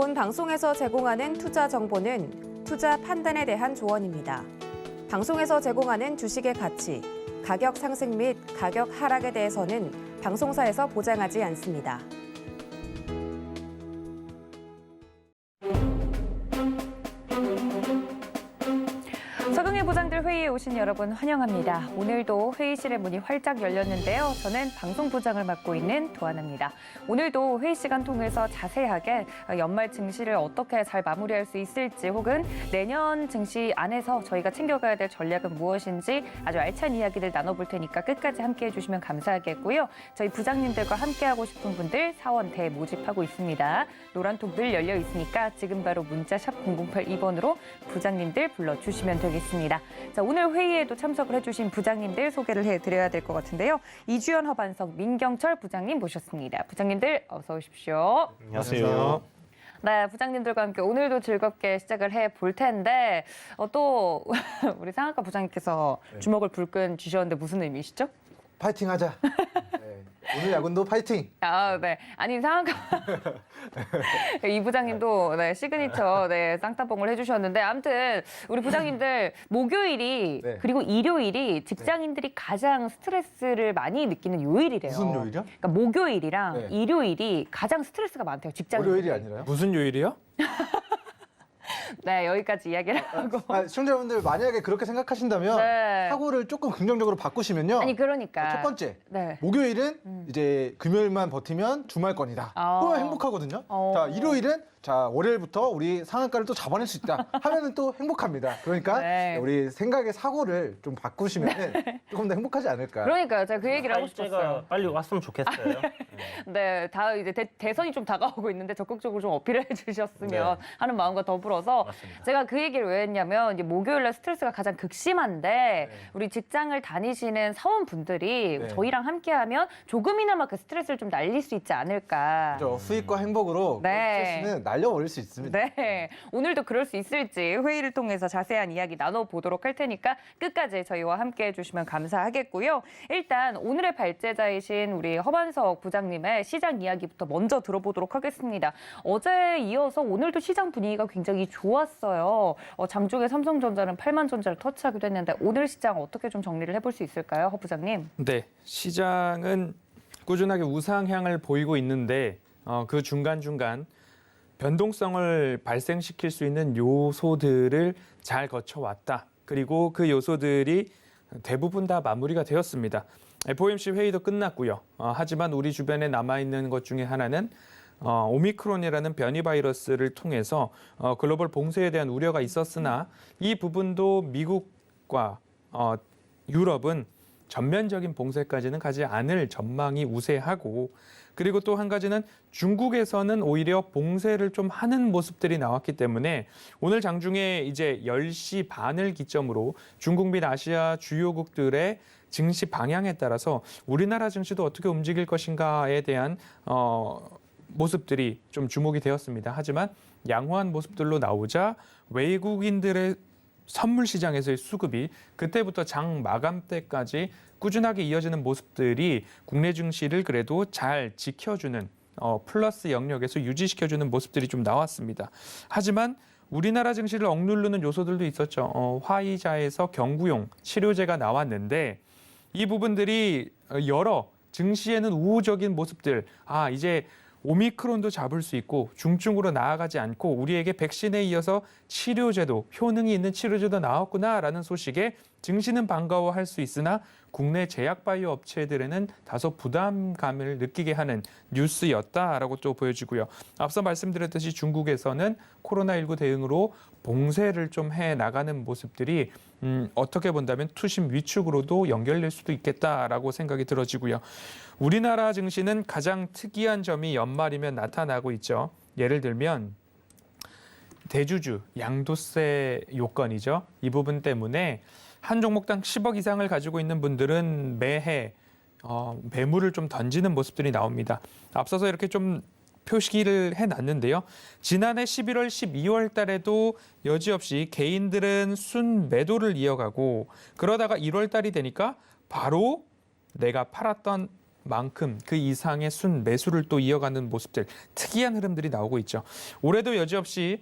본 방송에서 제공하는 투자 정보는 투자 판단에 대한 조언입니다. 방송에서 제공하는 주식의 가치, 가격 상승 및 가격 하락에 대해서는 방송사에서 보장하지 않습니다. 서경의 부장들 회의에 오신 여러분 환영합니다. 오늘도 회의실의 문이 활짝 열렸는데요. 저는 방송부장을 맡고 있는 도하나입니다. 오늘도 회의 시간 통해서 자세하게 연말 증시를 어떻게 잘 마무리할 수 있을지 혹은 내년 증시 안에서 저희가 챙겨가야 될 전략은 무엇인지 아주 알찬 이야기를 나눠볼 테니까 끝까지 함께해 주시면 감사하겠고요. 저희 부장님들과 함께하고 싶은 분들 사원 대모집하고 있습니다. 노란통 늘 열려 있으니까 지금 바로 문자 샵 0082번으로 부장님들 불러주시면 되겠습니다. 자, 오늘 회의에도 참석을 해주신 부장님들 소개를 해드려야 될 것 같은데요. 이주연, 허반석, 민경철 부장님 모셨습니다. 부장님들 어서 오십시오. 안녕하세요. 네, 부장님들과 함께 오늘도 즐겁게 시작을 해볼 텐데 또 우리 상학과 부장님께서 주먹을 불끈 쥐셨는데 무슨 의미시죠? 파이팅 하자. 네. 오늘 야구도 파이팅. 아, 네. 아니, 상학과 이 부장님도 네, 시그니처 쌍따봉을 해주셨는데 아무튼 우리 부장님들 목요일이 네. 그리고 일요일이 직장인들이 가장 스트레스를 많이 느끼는 요일이래요. 무슨 요일이요? 그러니까 목요일이랑 네. 일요일이 가장 스트레스가 많대요. 직장인들. 월요일이 아니라요? 무슨 요일이요? 네, 여기까지 이야기를 하고. 시청자분들 만약에 그렇게 생각하신다면 네. 사고를 조금 긍정적으로 바꾸시면요. 아니, 그러니까. 첫 번째, 네. 목요일은 이제 금요일만 버티면 주말권이다. 그러면 행복하거든요. 자, 일요일은 자, 월요일부터 우리 상한가를 또 잡아낼 수 있다 하면은 또 행복합니다. 그러니까 네. 우리 생각의 사고를 좀 바꾸시면 조금 더 행복하지 않을까. 그러니까요. 제가 그 얘기를 하고 발제가 싶었어요. 빨리 왔으면 좋겠어요. 네, 다 이제 대선이 좀 다가오고 있는데 적극적으로 좀 어필을 해주셨으면 네. 하는 마음과 더불어서 맞습니다. 제가 그 얘기를 왜 했냐면 이제 목요일날 스트레스가 가장 극심한데 우리 직장을 다니시는 사원분들이 네. 저희랑 함께하면 조금이나마 그 스트레스를 좀 날릴 수 있지 않을까. 그렇죠. 수익과 행복으로 네. 스트레스는 날려버릴 수 있습니다. 네, 오늘도 그럴 수 있을지 회의를 통해서 자세한 이야기 나눠보도록 할 테니까 끝까지 저희와 함께해 주시면 감사하겠고요. 일단 오늘의 발제자이신 우리 허반석 부장님의 시장 이야기부터 먼저 들어보도록 하겠습니다. 어제에 이어서 오늘도 시장 분위기가 굉장히 좋았어요. 장중에 삼성전자는 8만전자를 터치하기도 했는데 오늘 시장 어떻게 좀 정리를 해볼 수 있을까요, 허 부장님? 네, 시장은 꾸준하게 우상향을 보이고 있는데 그 중간중간 변동성을 발생시킬 수 있는 요소들을 잘 거쳐왔다. 그리고 그 요소들이 대부분 다 마무리가 되었습니다. FOMC 회의도 끝났고요. 하지만 우리 주변에 남아있는 것 중에 하나는 오미크론이라는 변이 바이러스를 통해서 글로벌 봉쇄에 대한 우려가 있었으나 이 부분도 미국과 유럽은 전면적인 봉쇄까지는 가지 않을 전망이 우세하고 그리고 또 한 가지는 중국에서는 오히려 봉쇄를 좀 하는 모습들이 나왔기 때문에 오늘 장중에 이제 10시 반을 기점으로 중국 및 아시아 주요국들의 증시 방향에 따라서 우리나라 증시도 어떻게 움직일 것인가에 대한 모습들이 좀 주목이 되었습니다. 하지만 양호한 모습들로 나오자 외국인들의 선물 시장에서의 수급이 그때부터 장 마감 때까지 꾸준하게 이어지는 모습들이 국내 증시를 그래도 잘 지켜주는 플러스 영역에서 유지시켜주는 모습들이 좀 나왔습니다. 하지만 우리나라 증시를 억누르는 요소들도 있었죠. 화이자에서 경구용 치료제가 나왔는데 이 부분들이 여러 증시에는 우호적인 모습들, 이제 오미크론도 잡을 수 있고 중증으로 나아가지 않고 우리에게 백신에 이어서 치료제도, 효능이 있는 치료제도 나왔구나라는 소식에 증시는 반가워할 수 있으나 국내 제약바이오 업체들에는 다소 부담감을 느끼게 하는 뉴스였다라고 또 보여지고요. 앞서 말씀드렸듯이 중국에서는 코로나19 대응으로 봉쇄를 좀 해나가는 모습들이 어떻게 본다면 투심 위축으로도 연결될 수도 있겠다라고 생각이 들어지고요. 우리나라 증시는 가장 특이한 점이 연말이면 나타나고 있죠. 예를 들면 대주주, 양도세 요건이죠. 이 부분 때문에 한 종목당 10억 이상을 가지고 있는 분들은 매해 매물을 좀 던지는 모습들이 나옵니다. 앞서서 이렇게 좀 표시를 해놨는데요. 지난해 11월, 12월 달에도 여지없이 개인들은 순 매도를 이어가고 그러다가 1월 달이 되니까 바로 내가 팔았던 만큼 그 이상의 순 매수를 또 이어가는 모습들, 특이한 흐름들이 나오고 있죠. 올해도 여지없이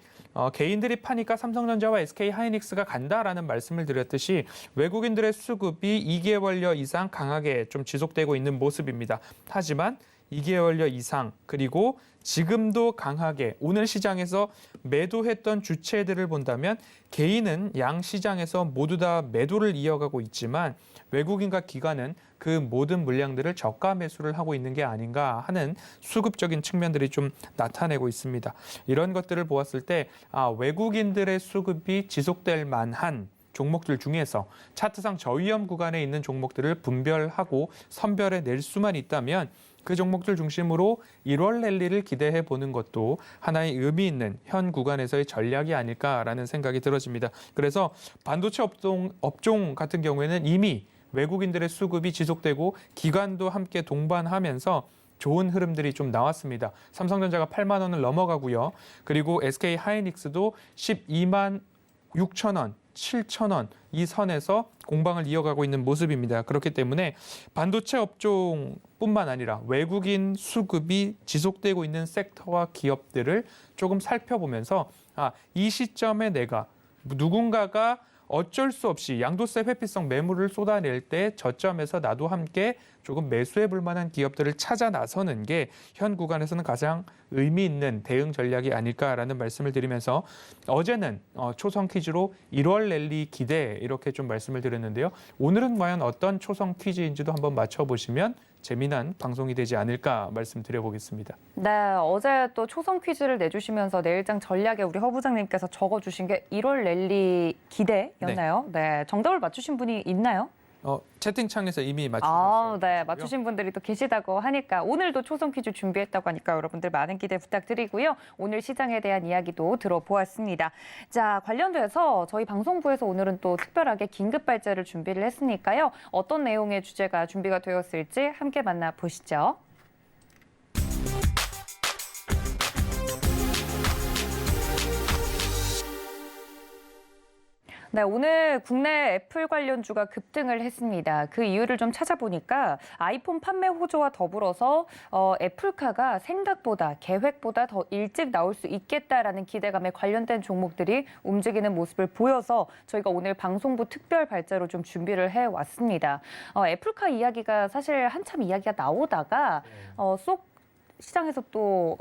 개인들이 파니까 삼성전자와 SK하이닉스가 간다라는 말씀을 드렸듯이 외국인들의 수급이 2개월여 이상 강하게 좀 지속되고 있는 모습입니다. 하지만 2개월여 이상 그리고 지금도 강하게 오늘 시장에서 매도했던 주체들을 본다면 개인은 양 시장에서 모두 다 매도를 이어가고 있지만 외국인과 기관은 그 모든 물량들을 저가 매수를 하고 있는 게 아닌가 하는 수급적인 측면들이 좀 나타내고 있습니다. 이런 것들을 보았을 때 외국인들의 수급이 지속될 만한 종목들 중에서 차트상 저위험 구간에 있는 종목들을 분별하고 선별해 낼 수만 있다면 그 종목들 중심으로 1월 랠리를 기대해 보는 것도 하나의 의미 있는 현 구간에서의 전략이 아닐까라는 생각이 들어집니다. 그래서 반도체 업종 같은 경우에는 이미 외국인들의 수급이 지속되고 기관도 함께 동반하면서 좋은 흐름들이 좀 나왔습니다. 삼성전자가 8만 원을 넘어가고요. 그리고 SK하이닉스도 12만 6천 원, 7천 원 이 선에서 공방을 이어가고 있는 모습입니다. 그렇기 때문에 반도체 업종뿐만 아니라 외국인 수급이 지속되고 있는 섹터와 기업들을 조금 살펴보면서 이 시점에 내가 누군가가 어쩔 수 없이 양도세 회피성 매물을 쏟아낼 때 저점에서 나도 함께 조금 매수해 볼 만한 기업들을 찾아 나서는 게 현 구간에서는 가장 의미 있는 대응 전략이 아닐까라는 말씀을 드리면서 어제는 초성 퀴즈로 1월 랠리 기대 이렇게 좀 말씀을 드렸는데요. 오늘은 과연 어떤 초성 퀴즈인지도 한번 맞춰보시면 재미난 방송이 되지 않을까 말씀드려보겠습니다. 네, 어제 또 초성 퀴즈를 내주시면서 내일장 전략에 우리 허 부장님께서 적어주신 게 1월 랠리 기대였나요? 네, 정답을 맞추신 분이 있나요? 채팅창에서 이미 맞추셨어요. 네, 맞추신 분들이 또 계시다고 하니까 오늘도 초성 퀴즈 준비했다고 하니까 여러분들 많은 기대 부탁드리고요. 오늘 시장에 대한 이야기도 들어보았습니다. 자, 관련돼서 저희 방송부에서 오늘은 또 특별하게 긴급 발제를 준비를 했으니까요. 어떤 내용의 주제가 준비가 되었을지 함께 만나보시죠. 네, 오늘 국내 애플 관련주가 급등을 했습니다. 그 이유를 좀 찾아보니까 아이폰 판매 호조와 더불어서 애플카가 생각보다 계획보다 더 일찍 나올 수 있겠다라는 기대감에 관련된 종목들이 움직이는 모습을 보여서 저희가 오늘 방송부 특별 발제로 좀 준비를 해왔습니다. 애플카 이야기가 사실 한참 이야기가 나오다가 쏙 시장에서 또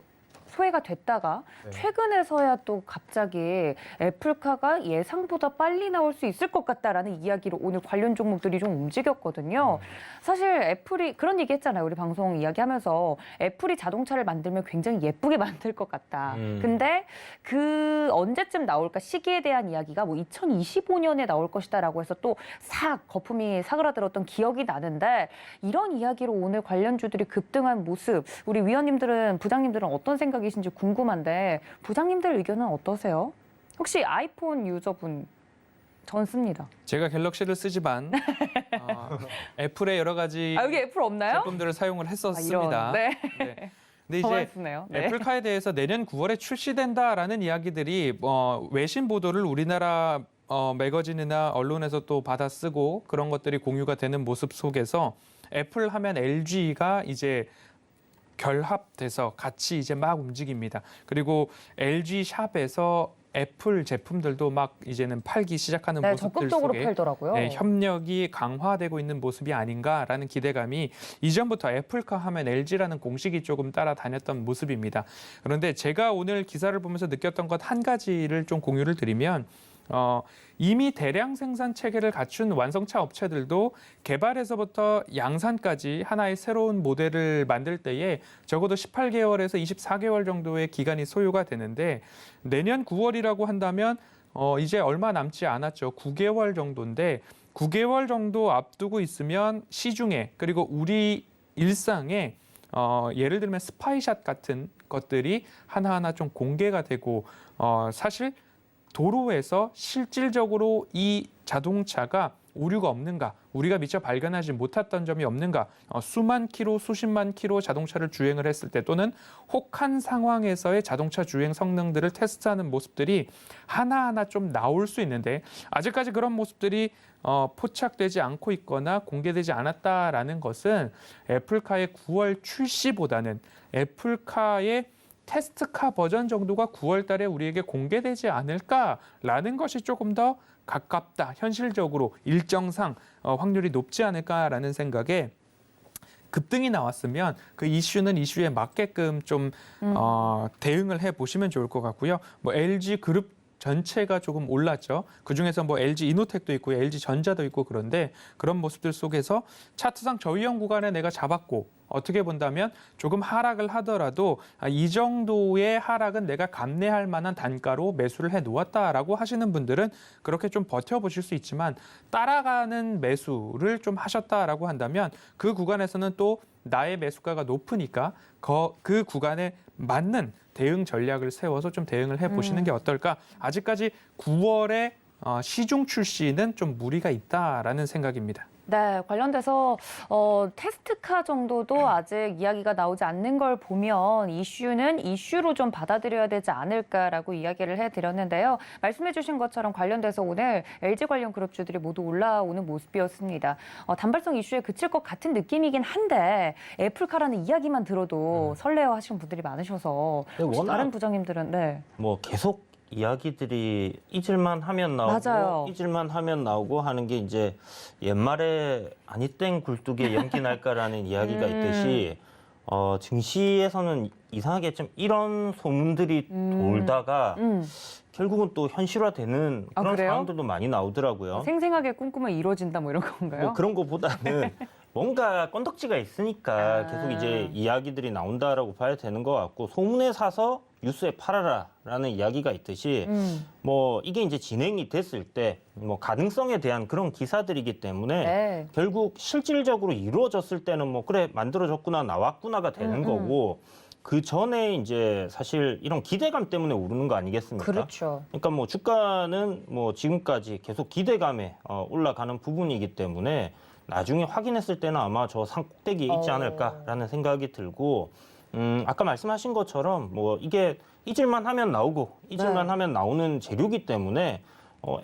소외가 됐다가 최근에서야 또 갑자기 애플카가 예상보다 빨리 나올 수 있을 것 같다라는 이야기로 오늘 관련 종목들이 좀 움직였거든요. 사실 애플이 그런 얘기 했잖아요. 우리 방송 이야기하면서 애플이 자동차를 만들면 굉장히 예쁘게 만들 것 같다. 근데 그 언제쯤 나올까 시기에 대한 이야기가 뭐 2025년에 나올 것이다라고 해서 또 거품이 사그라들었던 기억이 나는데 이런 이야기로 오늘 관련주들이 급등한 모습 우리 위원님들은 부장님들은 어떤 생각이신지 궁금한데 부장님들 의견은 어떠세요? 혹시 아이폰 유저분 전 씁니다. 제가 갤럭시를 쓰지만 애플의 여러 가지 여기 애플 없나요? 제품들을 사용을 했었습니다. 네. 근데 이제 쓰네요. 네. 애플카에 대해서 내년 9월에 출시된다라는 이야기들이 외신 보도를 우리나라 매거진이나 언론에서 또 받아 쓰고 그런 것들이 공유가 되는 모습 속에서 애플 하면 LG가 이제 결합돼서 같이 이제 막 움직입니다. 그리고 LG 샵에서 애플 제품들도 막 이제는 팔기 시작하는 모습들 적극적으로 속에 팔더라고요. 협력이 강화되고 있는 모습이 아닌가라는 기대감이 이전부터 애플카 하면 LG라는 공식이 조금 따라다녔던 모습입니다. 그런데 제가 오늘 기사를 보면서 느꼈던 것 한 가지를 좀 공유를 드리면 이미 대량 생산 체계를 갖춘 완성차 업체들도 개발에서부터 양산까지 하나의 새로운 모델을 만들 때에 적어도 18개월에서 24개월 정도의 기간이 소요가 되는데 내년 9월이라고 한다면 이제 얼마 남지 않았죠. 9개월 정도인데 9개월 정도 앞두고 있으면 시중에 그리고 우리 일상에 예를 들면 스파이샷 같은 것들이 하나하나 좀 공개가 되고 사실 도로에서 실질적으로 이 자동차가 오류가 없는가, 우리가 미처 발견하지 못했던 점이 없는가, 수만 킬로, 수십만 킬로 자동차를 주행을 했을 때 또는 혹한 상황에서의 자동차 주행 성능들을 테스트하는 모습들이 하나하나 좀 나올 수 있는데 아직까지 그런 모습들이 포착되지 않고 있거나 공개되지 않았다라는 것은 애플카의 9월 출시보다는 애플카의 테스트카 버전 정도가 9월 달에 우리에게 공개되지 않을까라는 것이 조금 더 가깝다. 현실적으로 일정상 확률이 높지 않을까라는 생각에 급등이 나왔으면 그 이슈는 이슈에 맞게끔 좀 대응을 해보시면 좋을 것 같고요. 뭐 LG 그룹 전체가 조금 올랐죠. 그중에서 뭐 LG 이노텍도 있고 LG 전자도 있고 그런데 그런 모습들 속에서 차트상 저위험 구간에 내가 잡았고 어떻게 본다면 조금 하락을 하더라도 이 정도의 하락은 내가 감내할 만한 단가로 매수를 해 놓았다라고 하시는 분들은 그렇게 좀 버텨보실 수 있지만 따라가는 매수를 좀 하셨다라고 한다면 그 구간에서는 또 나의 매수가가 높으니까 그 구간에 맞는 대응 전략을 세워서 좀 대응을 해보시는 게 어떨까. 아직까지 9월에 시중 출시는 좀 무리가 있다라는 생각입니다. 네, 관련돼서 테스트카 정도도 아직 이야기가 나오지 않는 걸 보면 이슈는 이슈로 좀 받아들여야 되지 않을까라고 이야기를 해드렸는데요. 말씀해주신 것처럼 관련돼서 오늘 LG 관련 그룹주들이 모두 올라오는 모습이었습니다. 단발성 이슈에 그칠 것 같은 느낌이긴 한데 애플카라는 이야기만 들어도 설레어하시는 분들이 많으셔서 혹시 워낙 다른 부장님들은 네. 뭐 계속 이야기들이 잊을만 하면 나오고 맞아요. 잊을만 하면 나오고 하는 게 이제 옛말에 아니 땡 굴뚝에 연기 날까라는 이야기가 있듯이 증시에서는 이상하게 좀 이런 소문들이 돌다가 결국은 또 현실화되는 그런 그래요? 상황들도 많이 나오더라고요. 생생하게 꿈꾸면 이루어진다 뭐 이런 건가요? 뭐 그런 거보다는 뭔가 건덕지가 있으니까 계속 이제 아. 이야기들이 나온다라고 봐야 되는 것 같고 소문에 사서 뉴스에 팔아라라는 이야기가 있듯이 뭐 이게 이제 진행이 됐을 때 뭐 가능성에 대한 그런 기사들이기 때문에 네. 결국 실질적으로 이루어졌을 때는 뭐 그래 만들어졌구나 나왔구나가 되는 거고 그 전에 이제 사실 이런 기대감 때문에 오르는 거 아니겠습니까? 그렇죠. 그러니까 뭐 주가는 뭐 지금까지 계속 기대감에 올라가는 부분이기 때문에 나중에 확인했을 때는 아마 저 산꼭대기에 있지 않을까라는 생각이 들고 아까 말씀하신 것처럼 뭐 이게 잊을만 하면 나오고 잊을만 하면 나오는 재료기 때문에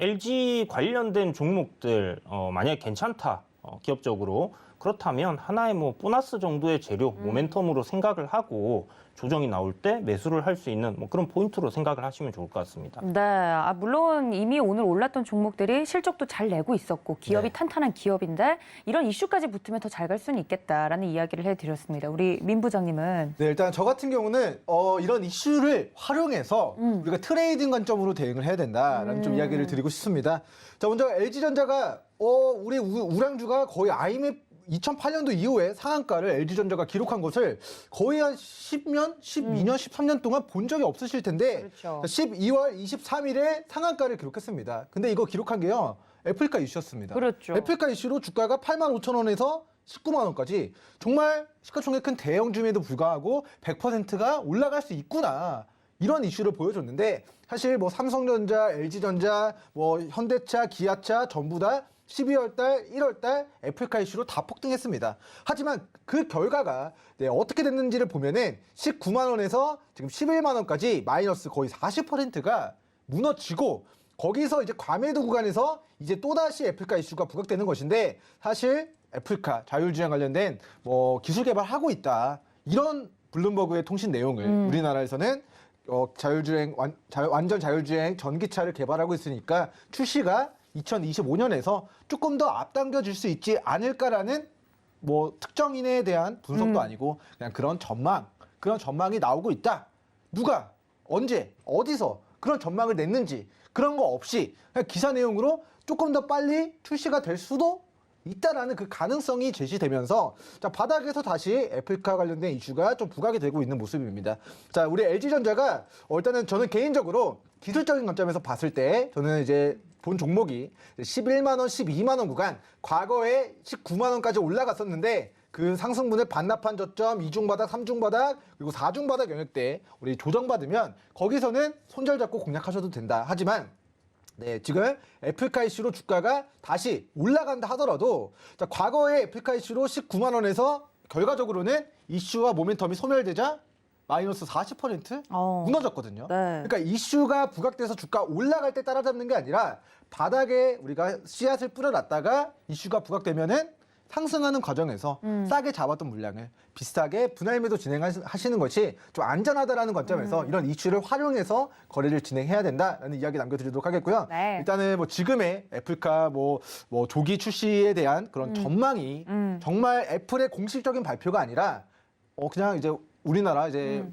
LG 관련된 종목들 만약에 괜찮다 기업적으로 그렇다면 하나의 뭐 보너스 정도의 재료 모멘텀으로 생각을 하고 조정이 나올 때 매수를 할 수 있는 뭐 그런 포인트로 생각을 하시면 좋을 것 같습니다. 네, 물론 이미 오늘 올랐던 종목들이 실적도 잘 내고 있었고 기업이 네. 탄탄한 기업인데 이런 이슈까지 붙으면 더 잘 갈 수는 있겠다라는 이야기를 해드렸습니다. 우리 민 부장님은 네, 일단 저 같은 경우는 이런 이슈를 활용해서 우리가 트레이딩 관점으로 대응을 해야 된다라는 좀 이야기를 드리고 싶습니다. 자, 먼저 LG전자가 우리 우량주가 거의 IMF 2008년도 이후에 상한가를 LG전자가 기록한 것을 거의 한 10년, 12년, 13년 동안 본 적이 없으실 텐데 그렇죠. 12월 23일에 상한가를 기록했습니다. 근데 이거 기록한 게요. 애플카 이슈였습니다. 그렇죠. 애플카 이슈로 주가가 85,000원에서 19만 원까지 정말 시가총액 큰 대형주임에도 불구하고 100%가 올라갈 수 있구나. 이런 이슈를 보여줬는데 사실 뭐 삼성전자, LG전자, 뭐 현대차, 기아차 전부 다 12월 달, 1월 달 애플카 이슈로 다 폭등했습니다. 하지만 그 결과가 어떻게 됐는지를 보면은 19만 원에서 지금 11만 원까지 마이너스 거의 40%가 무너지고 거기서 이제 과매도 구간에서 이제 또다시 애플카 이슈가 부각되는 것인데 사실 애플카 자율주행 관련된 뭐 기술 개발하고 있다. 이런 블룸버그의 통신 내용을 우리나라에서는 자율주행 완전 자율주행 전기차를 개발하고 있으니까 출시가 2025년에서 조금 더 앞당겨질 수 있지 않을까라는 뭐 특정인에 대한 분석도 아니고 그냥 그런 전망이 나오고 있다. 누가 언제 어디서 그런 전망을 냈는지 그런 거 없이 그냥 기사 내용으로 조금 더 빨리 출시가 될 수도 있다라는 그 가능성이 제시되면서 자, 바닥에서 다시 애플카 관련된 이슈가 좀 부각이 되고 있는 모습입니다. 자, 우리 LG전자가 일단은 저는 개인적으로 기술적인 관점에서 봤을 때 저는 이제 본 종목이 11만 원, 12만 원 구간 과거에 19만 원까지 올라갔었는데 그 상승분을 반납한 저점, 2중 바닥, 3중 바닥, 그리고 4중 바닥 영역대 우리 조정받으면 거기서는 손절 잡고 공략하셔도 된다. 하지만 네, 지금 애플카 이슈로 주가가 다시 올라간다 하더라도 자, 과거에 애플카 이슈로 19만 원에서 결과적으로는 이슈와 모멘텀이 소멸되자 마이너스 40% 무너졌거든요. 네. 그러니까 이슈가 부각돼서 주가 올라갈 때 따라잡는 게 아니라 바닥에 우리가 씨앗을 뿌려놨다가 이슈가 부각되면은 상승하는 과정에서 싸게 잡았던 물량을 비슷하게 분할 매도 진행하시는 것이 좀 안전하다라는 관점에서 이런 이슈를 활용해서 거래를 진행해야 된다라는 이야기 남겨드리도록 하겠고요. 네. 일단은 뭐 지금의 애플카 뭐 조기 출시에 대한 그런 전망이 정말 애플의 공식적인 발표가 아니라 그냥 이제 우리나라 이제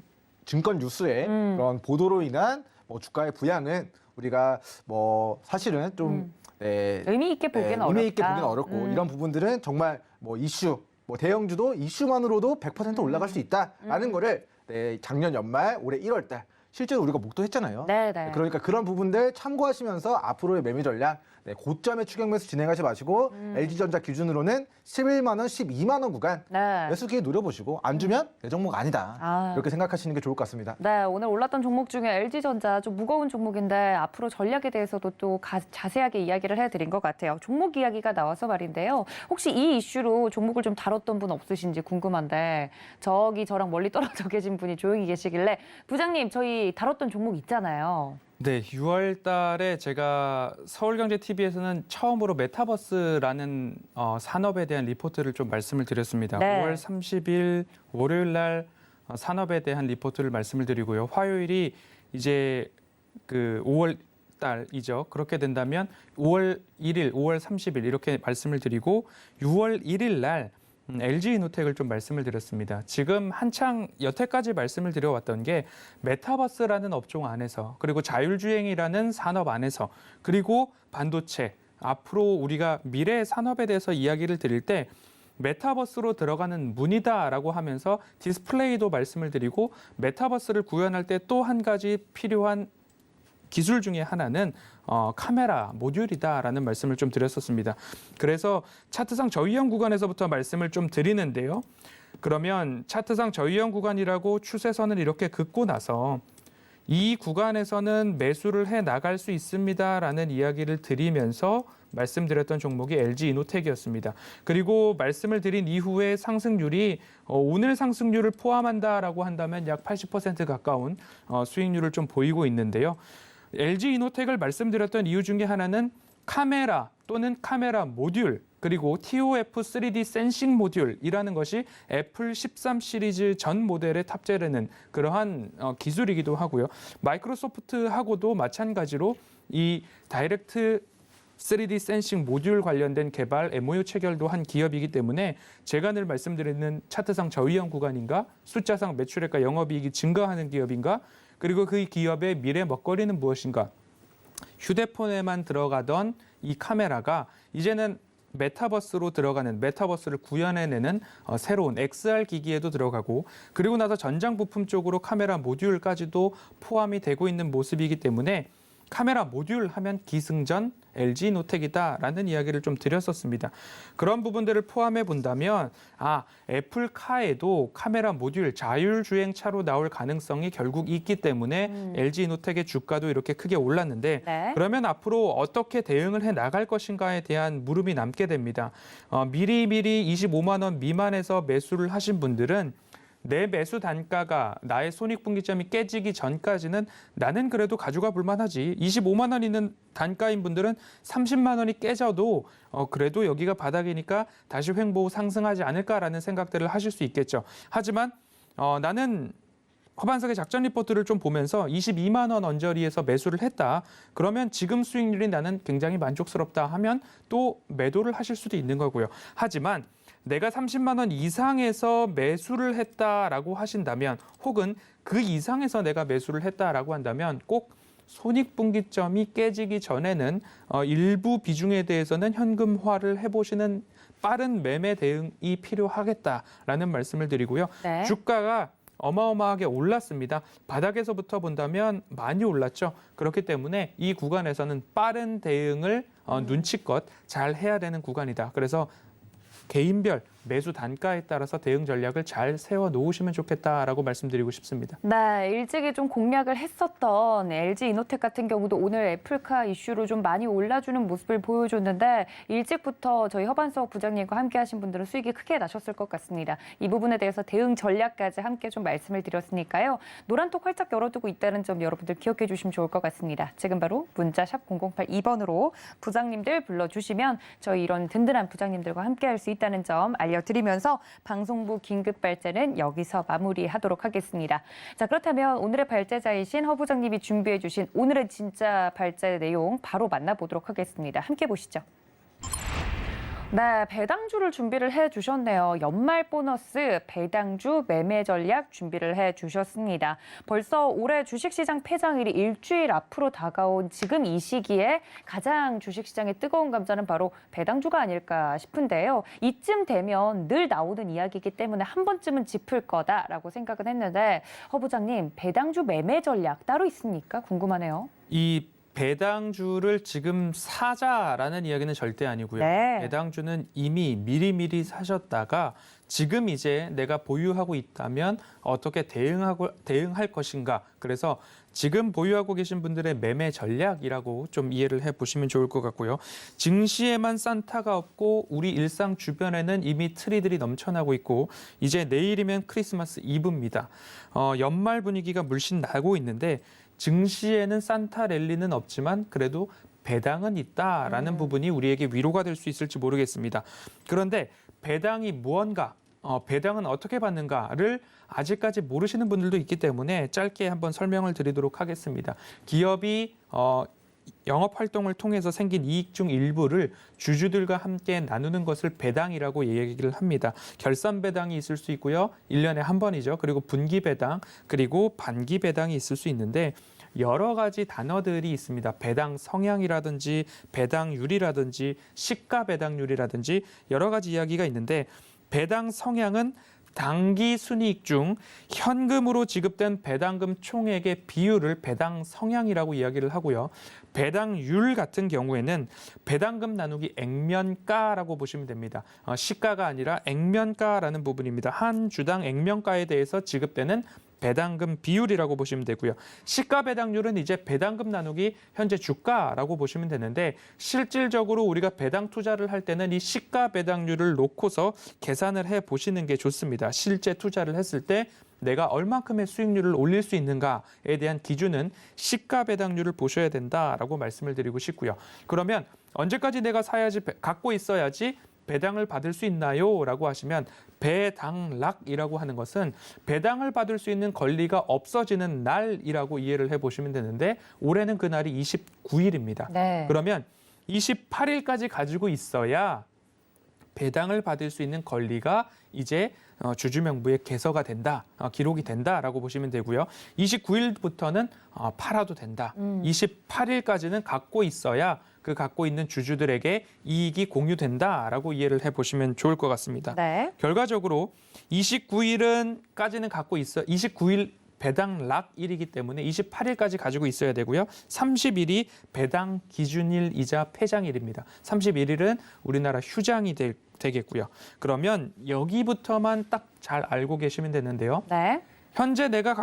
증권 뉴스의 그런 보도로 인한 뭐 주가의 부양은 우리가 뭐 사실은 좀 의미 있게 보기는 어렵다. 의미 있게 보기는 어렵고 이런 부분들은 정말 뭐 이슈, 뭐 대형주도 이슈만으로도 100% 올라갈 수 있다라는 거를 작년 연말 올해 1월달 실제로 우리가 목도했잖아요. 네. 그러니까 그런 부분들 참고하시면서 앞으로의 매매 전략 고점의 추격 매수 진행하지 마시고 LG전자 기준으로는 11만 원, 12만 원 구간 네. 매수 기회 노려보시고 안 주면 내 종목 아니다. 아. 이렇게 생각하시는 게 좋을 것 같습니다. 네, 오늘 올랐던 종목 중에 LG전자 좀 무거운 종목인데 앞으로 전략에 대해서도 또 자세하게 이야기를 해드린 것 같아요. 종목 이야기가 나와서 말인데요. 혹시 이 이슈로 종목을 좀 다뤘던 분 없으신지 궁금한데 저랑 멀리 떨어져 계신 분이 조용히 계시길래 부장님 저희 다뤘던 종목 있잖아요. 네, 6월 달에 제가 서울경제TV에서는 처음으로 메타버스라는 산업에 대한 리포트를 좀 말씀을 드렸습니다. 네. 5월 30일 월요일 날 산업에 대한 리포트를 말씀을 드리고요. 화요일이 이제 그 5월 달이죠. 그렇게 된다면 5월 1일, 5월 30일 이렇게 말씀을 드리고 6월 1일 날 LG이노텍을 좀 말씀을 드렸습니다. 지금 한창 여태까지 말씀을 드려왔던 게 메타버스라는 업종 안에서 그리고 자율주행이라는 산업 안에서 그리고 반도체 앞으로 우리가 미래 산업에 대해서 이야기를 드릴 때 메타버스로 들어가는 문이다라고 하면서 디스플레이도 말씀을 드리고 메타버스를 구현할 때 또 한 가지 필요한 기술 중에 하나는 카메라 모듈이다라는 말씀을 좀 드렸었습니다. 그래서 차트상 저위험 구간에서부터 말씀을 좀 드리는데요. 그러면 차트상 저위험 구간이라고 추세선을 이렇게 긋고 나서 이 구간에서는 매수를 해 나갈 수 있습니다라는 이야기를 드리면서 말씀드렸던 종목이 LG이노텍이었습니다. 그리고 말씀을 드린 이후에 상승률이 오늘 상승률을 포함한다라고 한다면 약 80% 가까운 수익률을 좀 보이고 있는데요. LG이노텍을 말씀드렸던 이유 중에 하나는 카메라 또는 카메라 모듈 그리고 TOF 3D 센싱 모듈이라는 것이 애플 13 시리즈 전 모델에 탑재되는 그러한 기술이기도 하고요. 마이크로소프트하고도 마찬가지로 이 다이렉트 3D 센싱 모듈 관련된 개발 MOU 체결도 한 기업이기 때문에 제가 늘 말씀드리는 차트상 저위험 구간인가 숫자상 매출액과 영업이익이 증가하는 기업인가 그리고 그 기업의 미래 먹거리는 무엇인가 휴대폰에만 들어가던 이 카메라가 이제는 메타버스로 들어가는 메타버스를 구현해내는 새로운 XR 기기에도 들어가고 그리고 나서 전장 부품 쪽으로 카메라 모듈까지도 포함이 되고 있는 모습이기 때문에 카메라 모듈 하면 기승전 LG노텍이다라는 이야기를 좀 드렸었습니다. 그런 부분들을 포함해 본다면 애플카에도 카메라 모듈 자율주행차로 나올 가능성이 결국 있기 때문에 LG노텍의 주가도 이렇게 크게 올랐는데 네. 그러면 앞으로 어떻게 대응을 해 나갈 것인가에 대한 물음이 남게 됩니다. 미리미리 25만 원 미만에서 매수를 하신 분들은 내 매수 단가가 나의 손익분기점이 깨지기 전까지는 나는 그래도 가져가 볼 만하지. 25만 원 있는 단가인 분들은 30만 원이 깨져도 그래도 여기가 바닥이니까 다시 횡보 상승하지 않을까라는 생각들을 하실 수 있겠죠. 하지만 나는 허반석의 작전 리포트를 좀 보면서 22만 원 언저리에서 매수를 했다. 그러면 지금 수익률이 나는 굉장히 만족스럽다 하면 또 매도를 하실 수도 있는 거고요. 하지만 내가 30만 원 이상에서 매수를 했다라고 하신다면 혹은 그 이상에서 내가 매수를 했다라고 한다면 꼭 손익분기점이 깨지기 전에는 일부 비중에 대해서는 현금화를 해보시는 빠른 매매 대응이 필요하겠다라는 말씀을 드리고요. 네. 주가가 어마어마하게 올랐습니다. 바닥에서부터 본다면 많이 올랐죠. 그렇기 때문에 이 구간에서는 빠른 대응을 눈치껏 잘 해야 되는 구간이다. 그래서 개인별 매수 단가에 따라서 대응 전략을 잘 세워 놓으시면 좋겠다라고 말씀드리고 싶습니다. 네, 일찍이 좀 공략을 했었던 LG 이노텍 같은 경우도 오늘 애플카 이슈로 좀 많이 올라주는 모습을 보여줬는데 일찍부터 저희 허반석 부장님과 함께 하신 분들은 수익이 크게 나셨을 것 같습니다. 이 부분에 대해서 대응 전략까지 함께 좀 말씀을 드렸으니까요. 노란톡 활짝 열어두고 있다는 점 여러분들 기억해 주시면 좋을 것 같습니다. 지금 바로 문자 샵 0082번으로 부장님들 불러주시면 저희 이런 든든한 부장님들과 함께 할 수 있다는 점 알려드리면서 방송부 긴급 발제는 여기서 마무리하도록 하겠습니다. 자, 그렇다면 오늘의 발제자이신 허 부장님이 준비해 주신 오늘의 진짜 발제 내용 바로 만나보도록 하겠습니다. 함께 보시죠. 네, 배당주를 준비를 해주셨네요. 연말 보너스 배당주 매매 전략 준비를 해주셨습니다. 벌써 올해 주식시장 폐장일이 일주일 앞으로 다가온 지금 이 시기에 가장 주식시장의 뜨거운 감자는 바로 배당주가 아닐까 싶은데요. 이쯤 되면 늘 나오는 이야기이기 때문에 한 번쯤은 짚을 거다라고 생각은 했는데 허 부장님, 배당주 매매 전략 따로 있습니까? 궁금하네요. 이 배당주를 지금 사자라는 이야기는 절대 아니고요. 네. 배당주는 이미 미리미리 사셨다가 지금 이제 내가 보유하고 있다면 어떻게 대응할 것인가. 그래서 지금 보유하고 계신 분들의 매매 전략이라고 좀 이해를 해보시면 좋을 것 같고요. 증시에만 산타가 없고 우리 일상 주변에는 이미 트리들이 넘쳐나고 있고 이제 내일이면 크리스마스 이브입니다. 연말 분위기가 물씬 나고 있는데 증시에는 산타 랠리는 없지만 그래도 배당은 있다라는 부분이 우리에게 위로가 될 수 있을지 모르겠습니다. 그런데 배당이 무언가, 배당은 어떻게 받는가를 아직까지 모르시는 분들도 있기 때문에 짧게 한번 설명을 드리도록 하겠습니다. 기업이 영업 활동을 통해서 생긴 이익 중 일부를 주주들과 함께 나누는 것을 배당이라고 얘기를 합니다. 결산 배당이 있을 수 있고요. 1년에 한 번이죠. 그리고 분기 배당, 그리고 반기 배당이 있을 수 있는데 여러 가지 단어들이 있습니다. 배당 성향이라든지 배당률이라든지 시가 배당률이라든지 여러 가지 이야기가 있는데 배당 성향은 당기 순이익 중 현금으로 지급된 배당금 총액의 비율을 배당 성향이라고 이야기를 하고요. 배당률 같은 경우에는 배당금 나누기 액면가라고 보시면 됩니다. 시가가 아니라 액면가라는 부분입니다. 한 주당 액면가에 대해서 지급되는 배당금 비율이라고 보시면 되고요. 시가 배당률은 이제 배당금 나누기 현재 주가라고 보시면 되는데 실질적으로 우리가 배당 투자를 할 때는 이 시가 배당률을 놓고서 계산을 해 보시는 게 좋습니다. 실제 투자를 했을 때 내가 얼만큼의 수익률을 올릴 수 있는가에 대한 기준은 시가 배당률을 보셔야 된다라고 말씀을 드리고 싶고요. 그러면 언제까지 내가 사야지, 갖고 있어야지 배당을 받을 수 있나요? 라고 하시면 배당락이라고 하는 것은 배당을 받을 수 있는 권리가 없어지는 날이라고 이해를 해보시면 되는데 올해는 그날이 29일입니다. 네. 그러면 28일까지 가지고 있어야 배당을 받을 수 있는 권리가 이제 주주 명부에 개서가 된다, 기록이 된다라고 보시면 되고요. 29일부터는 팔아도 된다. 28일까지는 갖고 있어야 그 갖고 있는 주주들에게 이익이 공유된다라고 이해를 해보시면 좋을 것 같습니다. 네. 결과적으로 29일까지는 갖고 있어 29일 배당락일이기 때문에 28일까지 가지고 있어야 되고요. 30일이 배당 기준일이자 폐장일입니다. 31일은 우리나라 휴장이 되겠고요. 그러면 여기부터만 딱 잘 알고 계시면 되는데요. 네. 현재 내가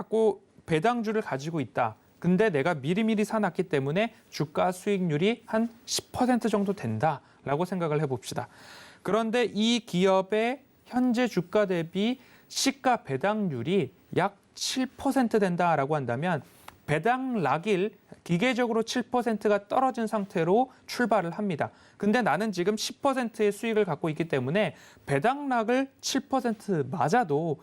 배당주를 가지고 있다. 근데 내가 미리미리 사놨기 때문에 주가 수익률이 한 10% 정도 된다라고 생각을 해봅시다. 그런데 이 기업의 현재 주가 대비 시가 배당률이 약 7% 된다라고 한다면 배당락일 기계적으로 7%가 떨어진 상태로 출발을 합니다. 근데 나는 지금 10%의 수익을 갖고 있기 때문에 배당락을 7% 맞아도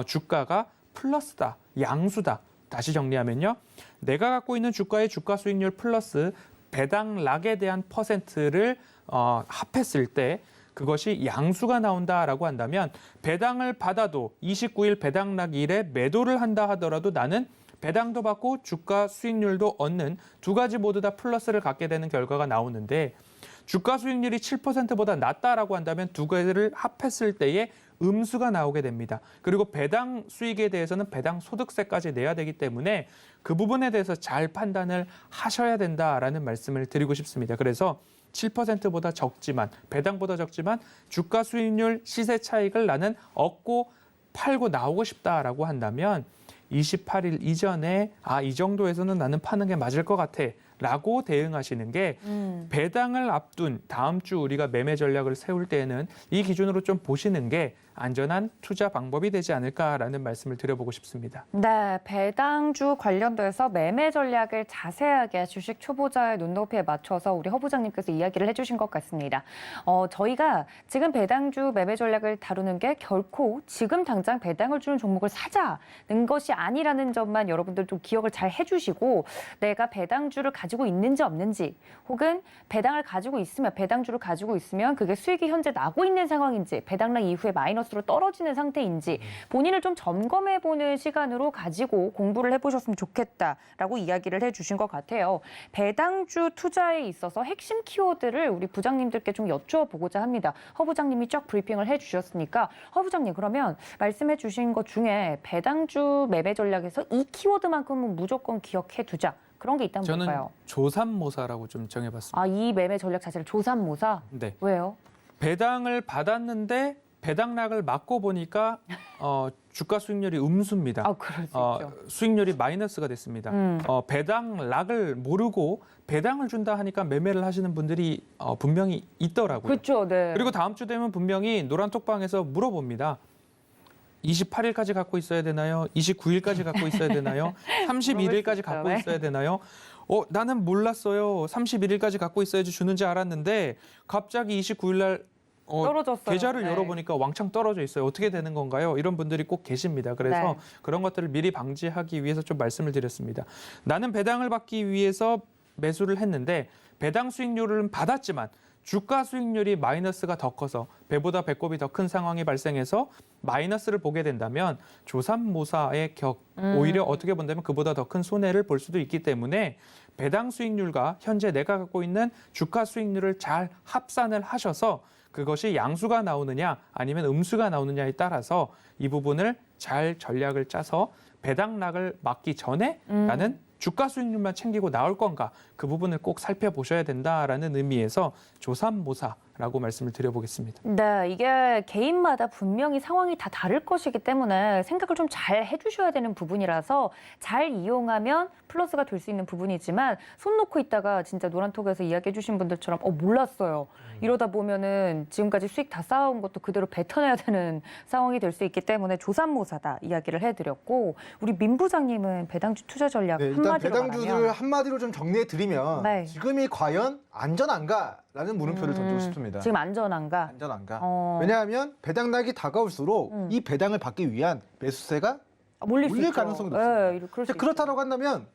주가가 플러스다, 양수다. 다시 정리하면요. 내가 갖고 있는 주가의 주가 수익률 플러스 배당락에 대한 퍼센트를 합했을 때 그것이 양수가 나온다라고 한다면 배당을 받아도 29일 배당락일에 매도를 한다 하더라도 나는 배당도 받고 주가 수익률도 얻는 두 가지 모두 다 플러스를 갖게 되는 결과가 나오는데 주가 수익률이 7%보다 낮다라고 한다면 두 가지를 합했을 때에 음수가 나오게 됩니다. 그리고 배당 수익에 대해서는 배당 소득세까지 내야 되기 때문에 그 부분에 대해서 잘 판단을 하셔야 된다라는 말씀을 드리고 싶습니다. 그래서 7%보다 적지만 배당보다 적지만 주가 수익률 시세 차익을 나는 얻고 팔고 나오고 싶다라고 한다면 28일 이전에 이 정도에서는 나는 파는 게 맞을 것 같아 라고 대응하시는 게 배당을 앞둔 다음 주 우리가 매매 전략을 세울 때에는 이 기준으로 좀 보시는 게 안전한 투자 방법이 되지 않을까라는 말씀을 드려보고 싶습니다. 네, 배당주 관련돼서 매매 전략을 자세하게 주식 초보자의 눈높이에 맞춰서 우리 허 부장님께서 이야기를 해주신 것 같습니다. 저희가 지금 배당주 매매 전략을 다루는 게 결코 지금 당장 배당을 주는 종목을 사자는 것이 아니라는 점만 여러분들 좀 기억을 잘 해주시고 내가 배당주를 가지고 있는지 없는지 혹은 배당을 가지고 있으면 배당주를 가지고 있으면 그게 수익이 현재 나고 있는 상황인지 배당락 이후에 마이너스로 떨어지는 상태인지 본인을 좀 점검해보는 시간으로 가지고 공부를 해보셨으면 좋겠다라고 이야기를 해주신 것 같아요. 배당주 투자에 있어서 핵심 키워드를 우리 부장님들께 좀 여쭈어보고자 합니다. 허 부장님이 쫙 브리핑을 해주셨으니까 허 부장님 그러면 말씀해주신 것 중에 배당주 매매 전략에서 이 키워드만큼은 무조건 기억해두자. 그런 게 있다면 저는 뭘까요? 조삼모사라고 좀 정해봤습니다. 이 매매 전략 자체를 조삼모사? 네. 왜요? 배당을 받았는데 배당락을 맞고 보니까 주가 수익률이 음수입니다. 그럴 수 있죠. 수익률이 마이너스가 됐습니다. 배당락을 모르고 배당을 준다 하니까 매매를 하시는 분들이 분명히 있더라고요. 그렇죠, 네. 그리고 다음 주 되면 분명히 노란톡방에서 물어봅니다. 28일까지 갖고 있어야 되나요? 29일까지 갖고 있어야 되나요? 31일까지 갖고 네. 있어야 되나요? 나는 몰랐어요. 31일까지 갖고 있어야지 주는지 알았는데 갑자기 29일 날 떨어졌어요. 계좌를 네. 열어보니까 왕창 떨어져 있어요. 어떻게 되는 건가요? 이런 분들이 꼭 계십니다. 그래서 네. 그런 것들을 미리 방지하기 위해서 좀 말씀을 드렸습니다. 나는 배당을 받기 위해서 매수를 했는데 배당 수익률은 받았지만 주가 수익률이 마이너스가 더 커서 배보다 배꼽이 더 큰 상황이 발생해서 마이너스를 보게 된다면 조삼모사의 오히려 어떻게 본다면 그보다 더 큰 손해를 볼 수도 있기 때문에 배당 수익률과 현재 내가 갖고 있는 주가 수익률을 잘 합산을 하셔서 그것이 양수가 나오느냐 아니면 음수가 나오느냐에 따라서 이 부분을 잘 전략을 짜서 배당락을 막기 전에 나는 주가 수익률만 챙기고 나올 건가 그 부분을 꼭 살펴보셔야 된다라는 의미에서 조삼모사라고 말씀을 드려보겠습니다. 네, 이게 개인마다 분명히 상황이 다 다를 것이기 때문에 생각을 좀 잘 해주셔야 되는 부분이라서 잘 이용하면 플러스가 될 수 있는 부분이지만 손 놓고 있다가 진짜 노란톡에서 이야기해 주신 분들처럼 몰랐어요. 이러다 보면은 지금까지 수익 다 쌓아온 것도 그대로 뱉어내야 되는 상황이 될 수 있기 때문에 조삼모사다 이야기를 해드렸고 우리 민 부장님은 배당주 투자 전략 네, 일단 한마디로 배당주를 말하면 한마디로 좀 정리해드리면 네. 지금이 과연 안전한가라는 물음표를 던지고 싶습니다. 지금 안전한가? 안전한가? 어. 왜냐하면 배당락이 다가올수록 이 배당을 받기 위한 매수세가 몰릴 수 몰릴 있죠. 가능성이 높습니다. 네, 그럴 수 그렇다고 한다면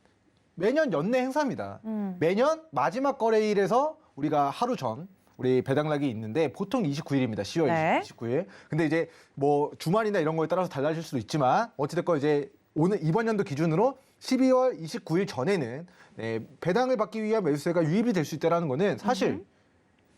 매년 연내 행사입니다. 매년 마지막 거래일에서 우리가 하루 전 우리 배당락이 있는데 보통 29일입니다. 10월 네. 29일. 근데 이제 뭐 주말이나 이런 거에 따라서 달라질 수도 있지만 어찌됐건 이제 이번 연도 기준으로 12월 29일 전에는 배당을 받기 위한 매수세가 유입이 될 수 있다는 거는 사실 지금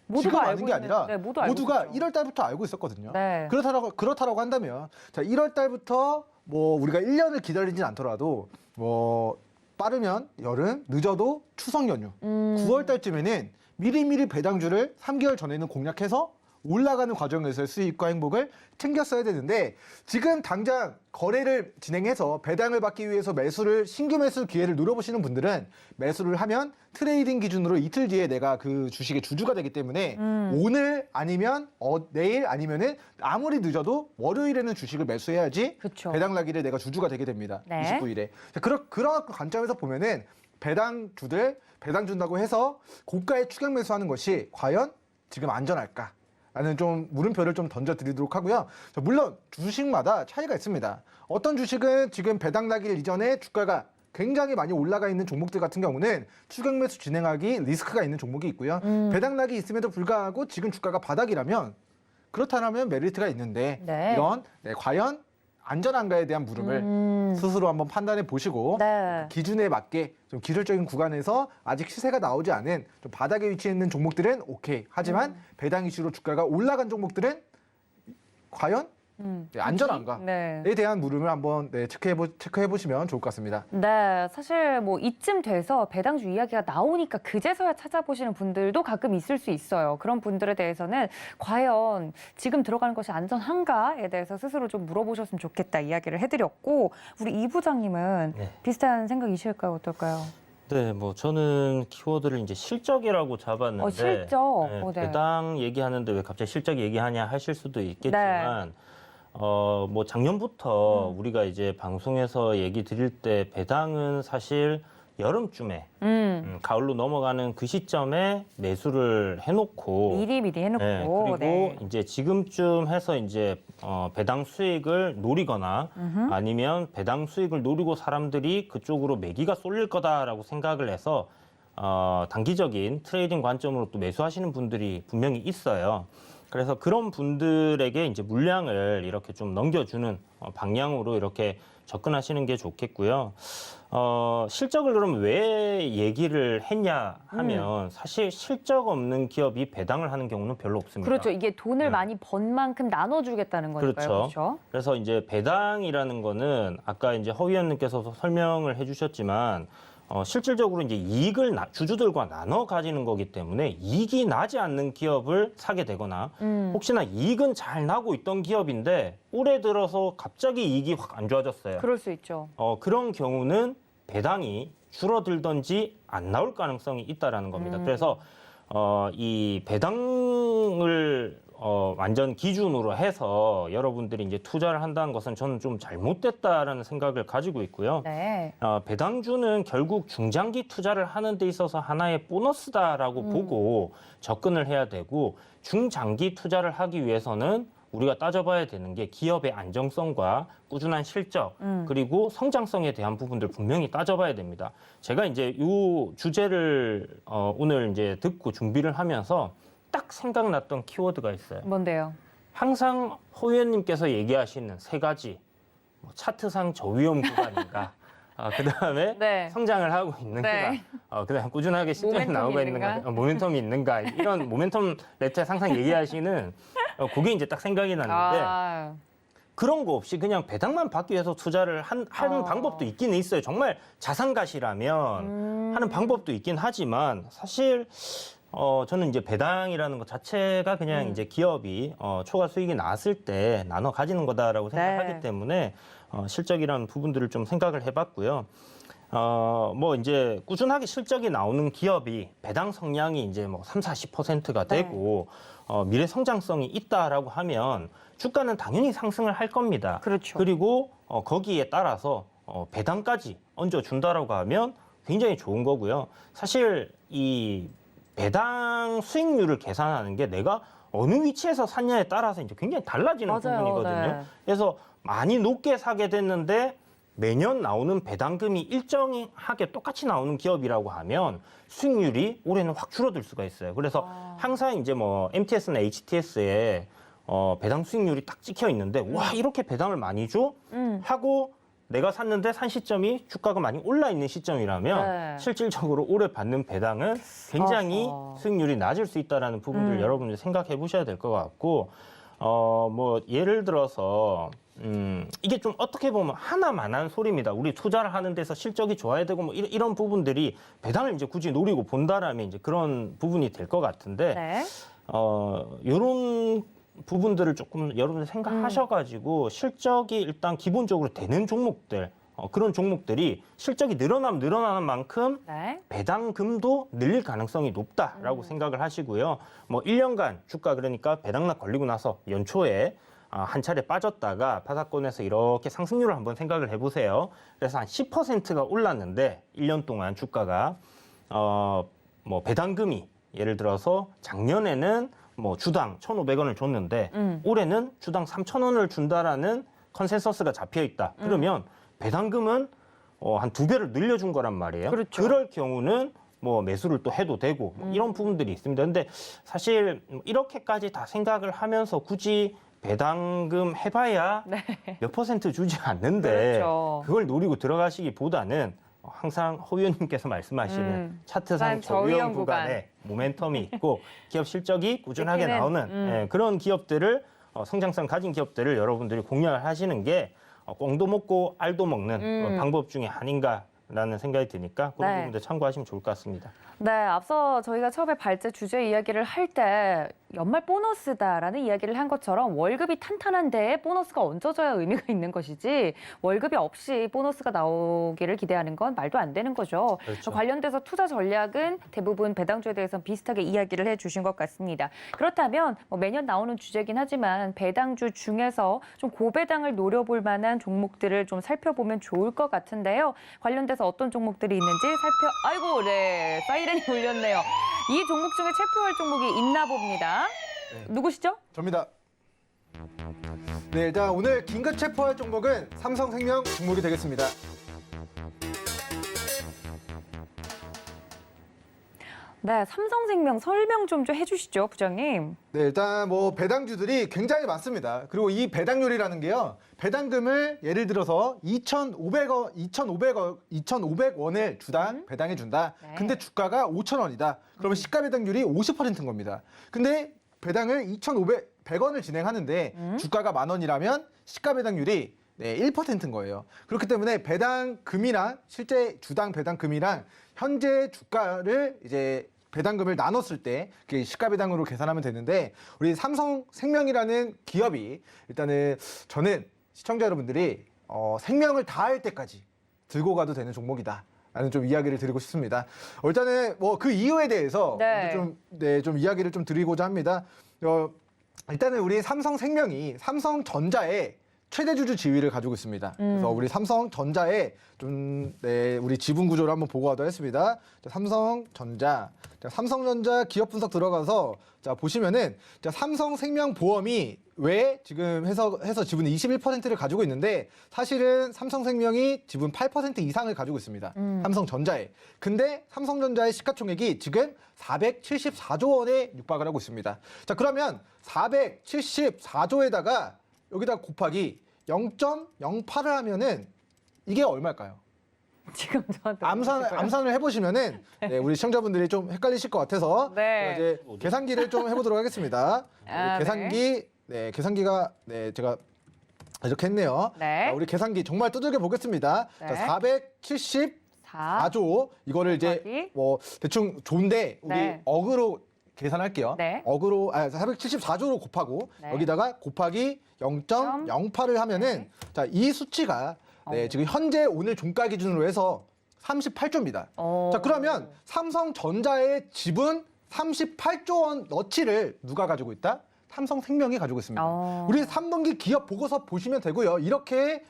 모두가 아는 알고 게 아니라 있는, 네, 모두가 알고 모두가 있죠. 1월 달부터 알고 있었거든요. 네. 그렇다라고 한다면 자 1월 달부터 뭐 우리가 1년을 기다리진 않더라도 뭐 빠르면 여름, 늦어도 추석 연휴 9월 달쯤에는 미리미리 배당주를 3개월 전에는 공략해서 올라가는 과정에서의 수익과 행복을 챙겼어야 되는데 지금 당장 거래를 진행해서 배당을 받기 위해서 신규 매수 기회를 노려보시는 분들은 매수를 하면 트레이딩 기준으로 이틀 뒤에 내가 그 주식의 주주가 되기 때문에 오늘 아니면 내일 아니면은 아무리 늦어도 월요일에는 주식을 매수해야지 그쵸. 배당락일에 내가 주주가 되게 됩니다. 네. 29일에. 그런 관점에서 보면은 배당주들 배당 준다고 해서 고가에 추격 매수하는 것이 과연 지금 안전할까? 라는 좀 물음표를 좀 던져드리도록 하고요. 물론 주식마다 차이가 있습니다. 어떤 주식은 지금 배당 나기 이전에 주가가 굉장히 많이 올라가 있는 종목들 같은 경우는 추격 매수 진행하기 리스크가 있는 종목이 있고요. 배당 나기 있음에도 불구하고 지금 주가가 바닥이라면 그렇다면 메리트가 있는데 네. 이런 과연 안전한가에 대한 물음을 스스로 한번 판단해 보시고 네. 기준에 맞게 좀 기술적인 구간에서 아직 시세가 나오지 않은 좀 바닥에 위치해 있는 종목들은 오케이. 하지만 배당 이슈로 주가가 올라간 종목들은 과연 안전한가에 네. 대한 물음을 한번 체크해 보시면 좋을 것 같습니다. 네, 사실 뭐 이쯤 돼서 배당주 이야기가 나오니까 그제서야 찾아보시는 분들도 가끔 있을 수 있어요. 그런 분들에 대해서는 과연 지금 들어가는 것이 안전한가에 대해서 스스로 좀 물어보셨으면 좋겠다 이야기를 해드렸고, 우리 이 부장님은 네. 비슷한 생각이실까요? 어떨까요? 네, 뭐 저는 키워드를 이제 실적이라고 잡았는데 실적. 네, 네. 배당 얘기하는데 왜 갑자기 실적 얘기하냐 하실 수도 있겠지만 뭐 작년부터 우리가 이제 방송에서 얘기 드릴 때 배당은 사실 여름쯤에 가을로 넘어가는 그 시점에 매수를 해놓고 미리 해놓고. 네, 그리고 이제 지금쯤 해서 이제 배당 수익을 노리거나 아니면 배당 수익을 노리고 사람들이 그쪽으로 매기가 쏠릴 거다라고 생각을 해서 단기적인 트레이딩 관점으로 또 매수하시는 분들이 분명히 있어요. 그래서 그런 분들에게 이제 물량을 이렇게 좀 넘겨주는 방향으로 이렇게 접근하시는 게 좋겠고요. 실적을 그럼 왜 얘기를 했냐 하면 사실 실적 없는 기업이 배당을 하는 경우는 별로 없습니다. 그렇죠. 이게 돈을 네. 많이 번 만큼 나눠주겠다는 거니까요. 그렇죠. 그렇죠. 그래서 이제 배당이라는 거는 아까 이제 허 위원님께서도 설명을 해주셨지만 실질적으로 이제 이익을 주주들과 나눠 가지는 거기 때문에 이익이 나지 않는 기업을 사게 되거나 혹시나 이익은 잘 나고 있던 기업인데 올해 들어서 갑자기 이익이 확 안 좋아졌어요. 그럴 수 있죠. 그런 경우는 배당이 줄어들든지 안 나올 가능성이 있다라는 겁니다. 그래서 이 배당을 완전 기준으로 해서 여러분들이 이제 투자를 한다는 것은 저는 좀 잘못됐다라는 생각을 가지고 있고요. 네. 배당주는 결국 중장기 투자를 하는 데 있어서 하나의 보너스다라고 보고 접근을 해야 되고 중장기 투자를 하기 위해서는 우리가 따져봐야 되는 게 기업의 안정성과 꾸준한 실적 그리고 성장성에 대한 부분들 분명히 따져봐야 됩니다. 제가 이제 이 주제를 오늘 이제 듣고 준비를 하면서 딱 생각났던 키워드가 있어요. 뭔데요? 항상 허 의원님께서 얘기하시는 세 가지 뭐 차트상 저위험 구간인가 그다음에 네. 성장을 하고 있는가 네. 그다음 꾸준하게 실적이 모멘텀이 나오고 있는가? 있는가 모멘텀이 있는가 이런 모멘텀 레터에 항상 얘기하시는 그게 이제 딱 생각이 났는데 아, 그런 거 없이 그냥 배당만 받기 위해서 투자를 하는 방법도 있기는 있어요. 정말 자산가시라면 하는 방법도 있긴 하지만 사실 저는 이제 배당이라는 것 자체가 그냥 이제 기업이 초과 수익이 나왔을 때 나눠 가지는 거다라고 생각하기 네. 때문에 실적이라는 부분들을 좀 생각을 해봤고요. 뭐 이제 꾸준하게 실적이 나오는 기업이 배당 성량이 이제 뭐 30~40%가 되고 미래 성장성이 있다라고 하면 주가는 당연히 상승을 할 겁니다. 그렇죠. 그리고 거기에 따라서 배당까지 얹어준다라고 하면 굉장히 좋은 거고요. 사실 이 배당 수익률을 계산하는 게 내가 어느 위치에서 샀냐에 따라서 이제 굉장히 달라지는 맞아요. 부분이거든요. 네. 그래서 많이 높게 사게 됐는데 매년 나오는 배당금이 일정하게 똑같이 나오는 기업이라고 하면 수익률이 올해는 확 줄어들 수가 있어요. 그래서 항상 이제 뭐 MTS나 HTS에 배당 수익률이 딱 찍혀 있는데 와 이렇게 배당을 많이 줘? 하고 내가 샀는데 산 시점이 주가가 많이 올라 있는 시점이라면 네. 실질적으로 올해 받는 배당은 굉장히 어허. 수익률이 낮을 수 있다는 부분들 여러분들 생각해 보셔야 될 것 같고 뭐 예를 들어서 이게 좀 어떻게 보면 하나만한 소리입니다. 우리 투자를 하는 데서 실적이 좋아야 되고 뭐 이런 부분들이 배당을 이제 굳이 노리고 본다라면 이제 그런 부분이 될 것 같은데 네. 요런 부분들을 조금 여러분들 생각하셔가지고 실적이 일단 기본적으로 되는 종목들 그런 종목들이 실적이 늘어나면 늘어나는 만큼 네. 배당금도 늘릴 가능성이 높다라고 생각을 하시고요. 뭐 1년간 주가 그러니까 배당락 걸리고 나서 연초에 한 차례 빠졌다가 바닥권에서 이렇게 상승률을 한번 생각을 해보세요. 그래서 한 10%가 올랐는데 1년 동안 주가가 뭐 배당금이 예를 들어서 작년에는 뭐 주당 1,500원을 줬는데 올해는 주당 3,000원을 준다라는 컨센서스가 잡혀 있다. 그러면 배당금은 한 2배를 늘려준 거란 말이에요. 그렇죠. 그럴 경우는 뭐 매수를 또 해도 되고 뭐 이런 부분들이 있습니다. 근데 사실 이렇게까지 다 생각을 하면서 굳이 배당금 해봐야 몇 퍼센트 주지 않는데 그렇죠. 그걸 노리고 들어가시기보다는 항상 허 의원님께서 말씀하시는 차트상 저위험 저위험 구간에 모멘텀이 있고 기업 실적이 꾸준하게 찍히는, 나오는 그런 기업들을 성장성 가진 기업들을 여러분들이 공략하시는 게 꽁도 먹고 알도 먹는 방법 중에 아닌가라는 생각이 드니까 그런 네. 부분들 참고하시면 좋을 것 같습니다. 네, 앞서 저희가 처음에 발제 주제 이야기를 할 때 연말 보너스다라는 이야기를 한 것처럼 월급이 탄탄한데 보너스가 얹어져야 의미가 있는 것이지 월급이 없이 보너스가 나오기를 기대하는 건 말도 안 되는 거죠. 그렇죠. 관련돼서 투자 전략은 대부분 배당주에 대해서 비슷하게 이야기를 해주신 것 같습니다. 그렇다면 매년 나오는 주제긴 하지만 배당주 중에서 좀 고배당을 노려볼 만한 종목들을 좀 살펴보면 좋을 것 같은데요. 관련돼서 어떤 종목들이 있는지 아이고, 네, 사이렌이 울렸네요. 이 종목 중에 체크할 종목이 있나 봅니다. 네. 누구시죠? 접니다. 네, 일단 오늘 긴급 체포할 종목은 삼성생명 종목이 되겠습니다. 네, 삼성생명 설명 좀 해주시죠, 부장님. 네, 일단 뭐 배당주들이 굉장히 많습니다. 그리고 이 배당률이라는 게요. 배당금을 예를 들어서 2,500원을 주당 배당해 준다. 네. 근데 주가가 5,000원이다. 그러면 시가 배당률이 50%인 겁니다. 근데 배당을 2,500원을 진행하는데 주가가 10,000원이라면 시가 배당률이 1%인 거예요. 그렇기 때문에 배당금이랑 실제 주당 배당금이랑 현재 주가를 이제 배당금을 나눴을 때 그게 시가 배당으로 계산하면 되는데 우리 삼성생명이라는 기업이 일단은 저는 시청자 여러분들이 생명을 다할 때까지 들고 가도 되는 종목이다. 라는 좀 이야기를 드리고 싶습니다. 일단은 뭐 그 이유에 대해서 네. 좀 이야기를 좀 드리고자 합니다. 일단은 우리 삼성생명이 삼성전자의 최대 주주 지위를 가지고 있습니다. 그래서 우리 삼성전자의 우리 지분 구조를 한번 보고 가도록 하겠습니다. 삼성전자 기업 분석 들어가서 보시면은 삼성생명보험이 왜 지금 해서 지분 21%를 가지고 있는데 사실은 삼성생명이 지분 8% 이상을 가지고 있습니다. 삼성전자에. 근데 삼성전자의 시가총액이 지금 474조 원에 육박을 하고 있습니다. 자, 그러면 474조에다가 여기다 곱하기 0.08을 하면은 이게 얼마일까요? 지금 저한테 암산을 해보시면은 우리 시청자분들이 좀 헷갈리실 것 같아서 네. 제가 이제 계산기를 좀 해보도록 하겠습니다. 계산기가 제가 이렇게 했네요. 네. 자, 우리 계산기 정말 두들겨 보겠습니다. 네. 자, 474조 이거를 이제 곱하기. 뭐 대충 조인데 우리 네. 억으로 계산할게요. 네. 474조로 곱하고 네. 여기다가 곱하기 0.08을 하면은 자, 이 수치가 지금 현재 오늘 종가 기준으로 해서 38조입니다. 자, 그러면 삼성전자의 지분 38조 원 너치를 누가 가지고 있다? 삼성생명이 가지고 있습니다. 우리 3분기 기업 보고서 보시면 되고요. 이렇게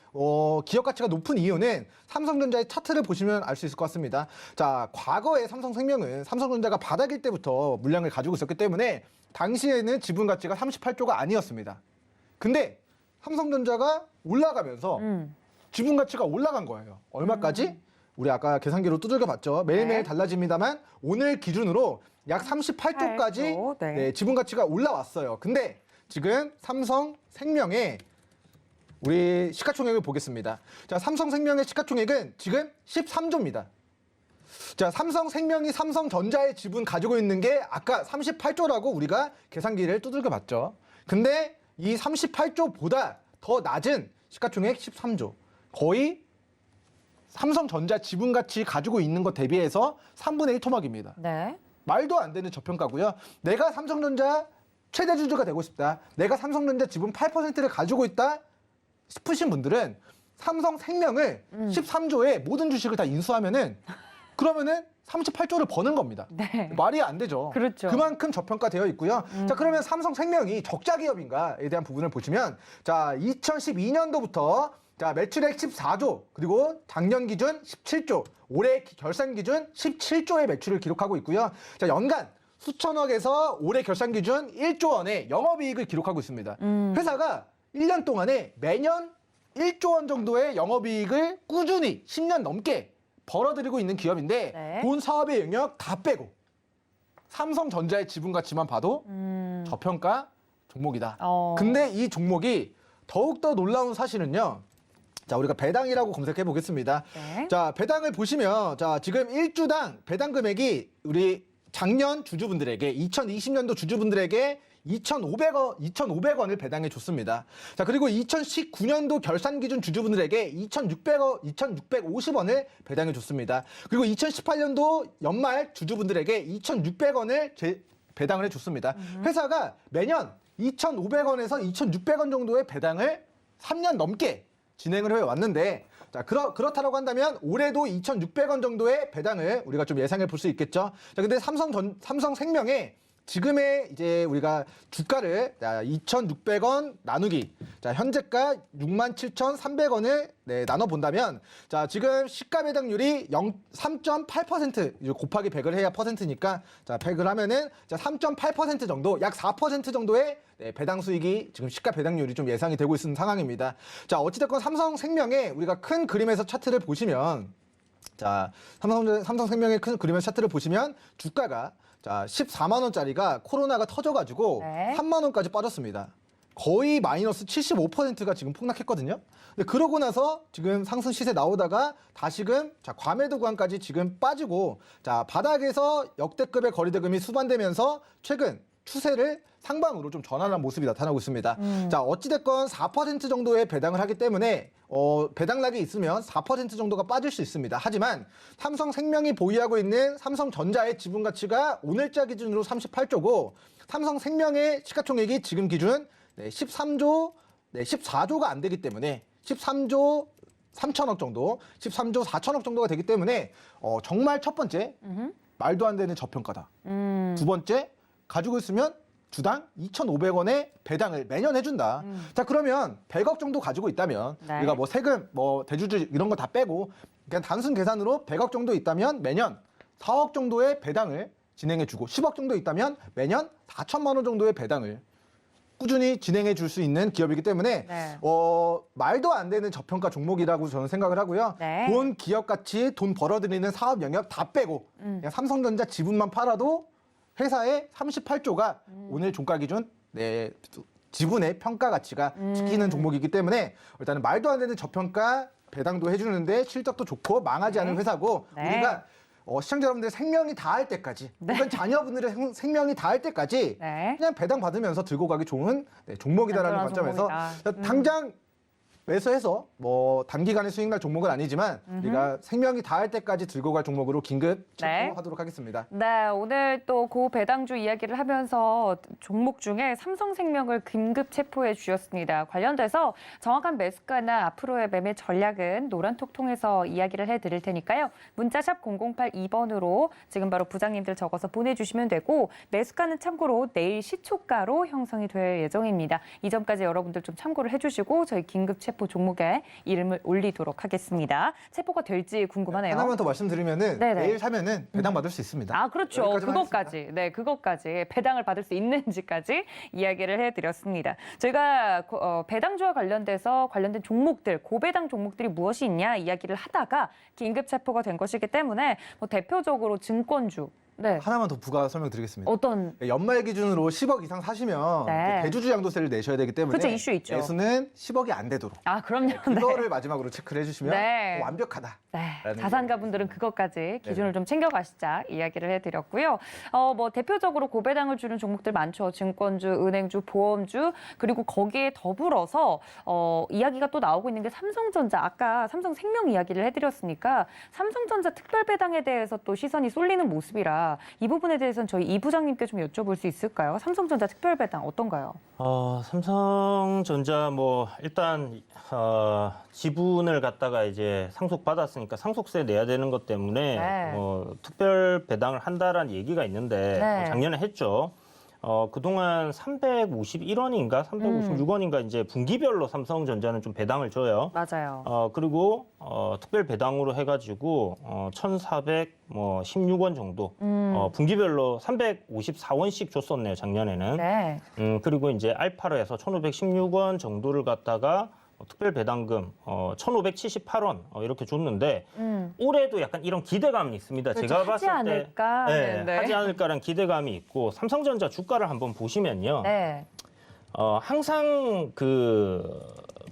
기업 가치가 높은 이유는 삼성전자의 차트를 보시면 알 수 있을 것 같습니다. 자, 과거에 삼성생명은 삼성전자가 바닥일 때부터 물량을 가지고 있었기 때문에 당시에는 지분 가치가 38조가 아니었습니다. 근데 삼성전자가 올라가면서 지분 가치가 올라간 거예요. 얼마까지? 우리 아까 계산기로 두들겨 봤죠. 매일매일 네. 달라집니다만 오늘 기준으로 약 38조까지 8조, 네. 지분 가치가 올라왔어요. 근데 지금 삼성생명의 우리 시가총액을 보겠습니다. 자, 삼성생명의 시가총액은 지금 13조입니다. 자, 삼성생명이 삼성전자의 지분 가지고 있는 게 아까 38조라고 우리가 계산기를 두들겨 봤죠. 근데 이 38조보다 더 낮은 시가총액 13조. 거의 삼성전자 지분 가치 가지고 있는 것 대비해서 3분의 1 토막입니다. 네. 말도 안 되는 저평가고요. 내가 삼성전자 최대 주주가 되고 싶다. 내가 삼성전자 지분 8%를 가지고 있다 싶으신 분들은 삼성생명을 13조에 모든 주식을 다 인수하면은 그러면은 38조를 버는 겁니다. 네. 말이 안 되죠. 그렇죠. 그만큼 저평가되어 있고요. 자, 그러면 삼성생명이 적자 기업인가에 대한 부분을 보시면 자, 2012년도부터 자, 매출액 14조, 그리고 작년 기준 17조, 올해 결산 기준 17조의 매출을 기록하고 있고요. 자, 연간 수천억에서 올해 결산 기준 1조 원의 영업이익을 기록하고 있습니다. 회사가 1년 동안에 매년 1조 원 정도의 영업이익을 꾸준히 10년 넘게 벌어들이고 있는 기업인데 네. 본 사업의 영역 다 빼고 삼성전자의 지분 가치만 봐도 저평가 종목이다. 근데 이 종목이 더욱더 놀라운 사실은요. 자, 우리가 배당이라고 검색해 보겠습니다. 네. 자, 배당을 보시면 자, 지금 1주당 배당 금액이 우리 작년 주주분들에게 2020년도 주주분들에게 2,500원을 배당해 줬습니다. 자, 그리고 2019년도 결산 기준 주주분들에게 2,650원을 배당해 줬습니다. 그리고 2018년도 연말 주주분들에게 2,600원을 배당을 해 줬습니다. 회사가 매년 2,500원에서 2,600원 정도의 배당을 3년 넘게 진행을 해왔는데, 자, 그렇다라고 한다면 올해도 2,600원 정도의 배당을 우리가 좀 예상해 볼 수 있겠죠. 자, 근데 삼성생명의 지금의 이제 우리가 주가를 2,600원 나누기, 자, 현재가 67,300원을 나눠 본다면, 자, 지금 시가 배당률이 3.8% 곱하기 100을 해야 퍼센트니까, 자, 100을 하면은 3.8% 정도, 약 4% 정도의 배당 수익이 지금 시가 배당률이 좀 예상이 되고 있는 상황입니다. 자, 어찌됐건 삼성생명의 우리가 큰 그림에서 차트를 보시면, 자, 삼성생명의 큰 그림에서 차트를 보시면 주가가, 자, 14만 원짜리가 코로나가 터져가지고 네. 3만 원까지 빠졌습니다. 거의 마이너스 75%가 지금 폭락했거든요. 근데 그러고 나서 지금 상승 시세 나오다가 다시금, 자, 과매도 구간까지 지금 빠지고, 자, 바닥에서 역대급의 거래대금이 수반되면서 최근 추세를 상방으로 좀 전환한 모습이 나타나고 있습니다. 자, 어찌됐건 4% 정도의 배당을 하기 때문에 배당락이 있으면 4% 정도가 빠질 수 있습니다. 하지만 삼성생명이 보유하고 있는 삼성전자의 지분 가치가 오늘자 기준으로 38조고, 삼성생명의 시가총액이 지금 기준 14조가 안 되기 때문에 13조 3천억 정도, 13조 4천억 정도가 되기 때문에 정말 첫 번째 말도 안 되는 저평가다. 두 번째, 가지고 있으면 주당 2,500원의 배당을 매년 해준다. 자, 그러면 100억 정도 가지고 있다면, 네. 우리가 뭐 세금, 뭐 대주주 이런 거 다 빼고 그냥 단순 계산으로 100억 정도 있다면 매년 4억 정도의 배당을 진행해주고, 10억 정도 있다면 매년 4천만 원 정도의 배당을 꾸준히 진행해 줄 수 있는 기업이기 때문에 네. 말도 안 되는 저평가 종목이라고 저는 생각을 하고요. 네. 본 기업 가치, 돈 벌어들이는 사업 영역 다 빼고 그냥 삼성전자 지분만 팔아도 회사의 38조가 오늘 종가 기준 지분의 평가 가치가 지키는 종목이기 때문에 일단은 말도 안 되는 저평가 배당도 해주는데 실적도 좋고 망하지 않은 회사고, 네. 우리가 시청자 여러분들의 생명이 다할 때까지, 혹은 자녀분들의 생명이 다할 때까지 네. 그냥 배당 받으면서 들고 가기 좋은 종목이다라는 안전한 관점에서 종목이다. 당장 매수해서 뭐 단기간에 수익 날 종목은 아니지만 우리가 생명이 다할 때까지 들고 갈 종목으로 긴급 네. 체크하도록 하겠습니다. 네, 오늘 또 고배당주 이야기를 하면서 종목 중에 삼성생명을 긴급 체포해 주셨습니다. 관련돼서 정확한 매수가나 앞으로의 매매 전략은 노란톡 통해서 이야기를 해드릴 테니까요. 문자샵 0082번으로 지금 바로 부장님들 적어서 보내주시면 되고, 매수가는 참고로 내일 시초가로 형성이 될 예정입니다. 이 점까지 여러분들 좀 참고를 해주시고 저희 긴급 체포 종목에 이름을 올리도록 하겠습니다. 체포가 될지 궁금하네요. 하나만 더 말씀드리면은 네네. 내일 사면은 배당 받을 수 있습니다. 아, 그렇죠. 여기까지만 그것까지. 네, 그것까지. 배당을 받을 수 있는지까지 이야기를 해드렸습니다. 저희가 배당주와 관련된 종목들, 고배당 종목들이 무엇이 있냐 이야기를 하다가 긴급 체포가 된 것이기 때문에 뭐 대표적으로 증권주. 네. 하나만 더 부가 설명드리겠습니다. 어떤 연말 기준으로 10억 이상 사시면 네. 이제 대주주 양도세를 내셔야 되기 때문에 그렇죠, 이슈 있죠. 매수는 10억이 안 되도록 그럼요. 네. 그거를 마지막으로 체크를 해주시면 네. 완벽하다. 네, 라는 자산가분들은 그것까지 기준을 좀 챙겨가시자 이야기를 해드렸고요. 뭐 대표적으로 고배당을 주는 종목들 많죠. 증권주, 은행주, 보험주, 그리고 거기에 더불어서 이야기가 또 나오고 있는 게 삼성전자. 아까 삼성생명 이야기를 해드렸으니까 삼성전자 특별배당에 대해서 또 시선이 쏠리는 모습이라 이 부분에 대해서는 저희 이 부장님께 좀 여쭤볼 수 있을까요? 삼성전자 특별배당 어떤가요? 삼성전자 뭐 일단 지분을 갖다가 이제 상속받았으니까 상속세 내야 되는 것 때문에 네. 특별 배당을 한다라는 얘기가 있는데 네. 작년에 했죠. 그동안 351원인가 356원인가 이제 분기별로 삼성전자는 좀 배당을 줘요. 맞아요. 그리고 특별 배당으로 해가지고 1,416원 정도 분기별로 354원씩 줬었네요, 작년에는. 네. 그리고 이제 알파로 해서 1,516원 정도를 갖다가 특별 배당금 1,578원 이렇게 줬는데 올해도 약간 이런 기대감이 있습니다. 그렇죠, 제가 하지 봤을 때 않을까? 네, 네. 하지 않을까라는 기대감이 있고, 삼성전자 주가를 한번 보시면요. 네. 항상 그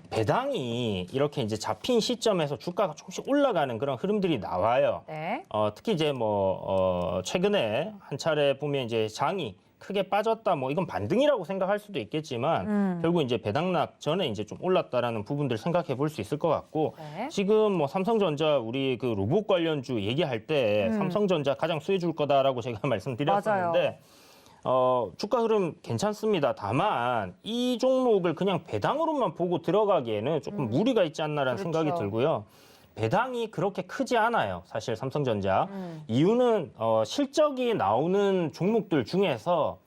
배당이 이렇게 이제 잡힌 시점에서 주가가 조금씩 올라가는 그런 흐름들이 나와요. 네. 특히 이제 뭐 최근에 한 차례 보면 이제 장이 크게 빠졌다, 뭐 이건 반등이라고 생각할 수도 있겠지만 결국 이제 배당락 전에 이제 좀 올랐다라는 부분들 생각해 볼 수 있을 것 같고 네. 지금 뭐 삼성전자 우리 그 로봇 관련주 얘기할 때 삼성전자 가장 수혜 줄 거다라고 제가 말씀드렸었는데 주가 흐름 괜찮습니다. 다만 이 종목을 그냥 배당으로만 보고 들어가기에는 조금 무리가 있지 않나라는 그렇죠. 생각이 들고요. 배당이 그렇게 크지 않아요. 사실 삼성전자. 이유는 실적이 나오는 종목들 중에서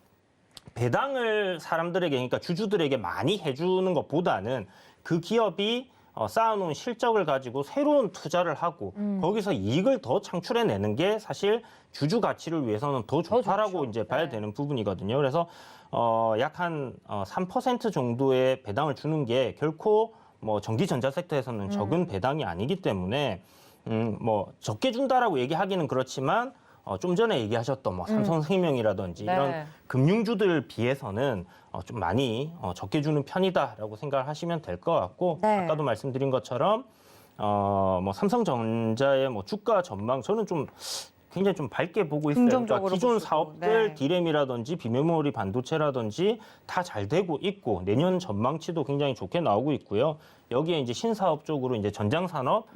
배당을 사람들에게, 그러니까 주주들에게 많이 해주는 것보다는 그 기업이 쌓아놓은 실적을 가지고 새로운 투자를 하고 거기서 이익을 더 창출해내는 게 사실 주주 가치를 위해서는 더 좋다라고 좋죠. 이제 봐야 네. 되는 부분이거든요. 그래서 약 한 3% 정도의 배당을 주는 게 결코 뭐 전기 전자 섹터에서는 적은 배당이 아니기 때문에 뭐 적게 준다라고 얘기하기는 그렇지만 좀 전에 얘기하셨던 뭐 삼성생명이라든지 네. 이런 금융주들 비해서는 좀 많이 적게 주는 편이다라고 생각을 하시면 될 것 같고 네. 아까도 말씀드린 것처럼 뭐 삼성전자의 뭐 주가 전망 저는 좀 굉장히 좀 밝게 보고 있어요. 그러니까 긍정적으로 기존 보시고. 사업들 네. 디램이라든지 비메모리 반도체라든지 다 잘 되고 있고 내년 전망치도 굉장히 좋게 나오고 있고요. 여기에 이제 신사업 쪽으로 이제 전장 산업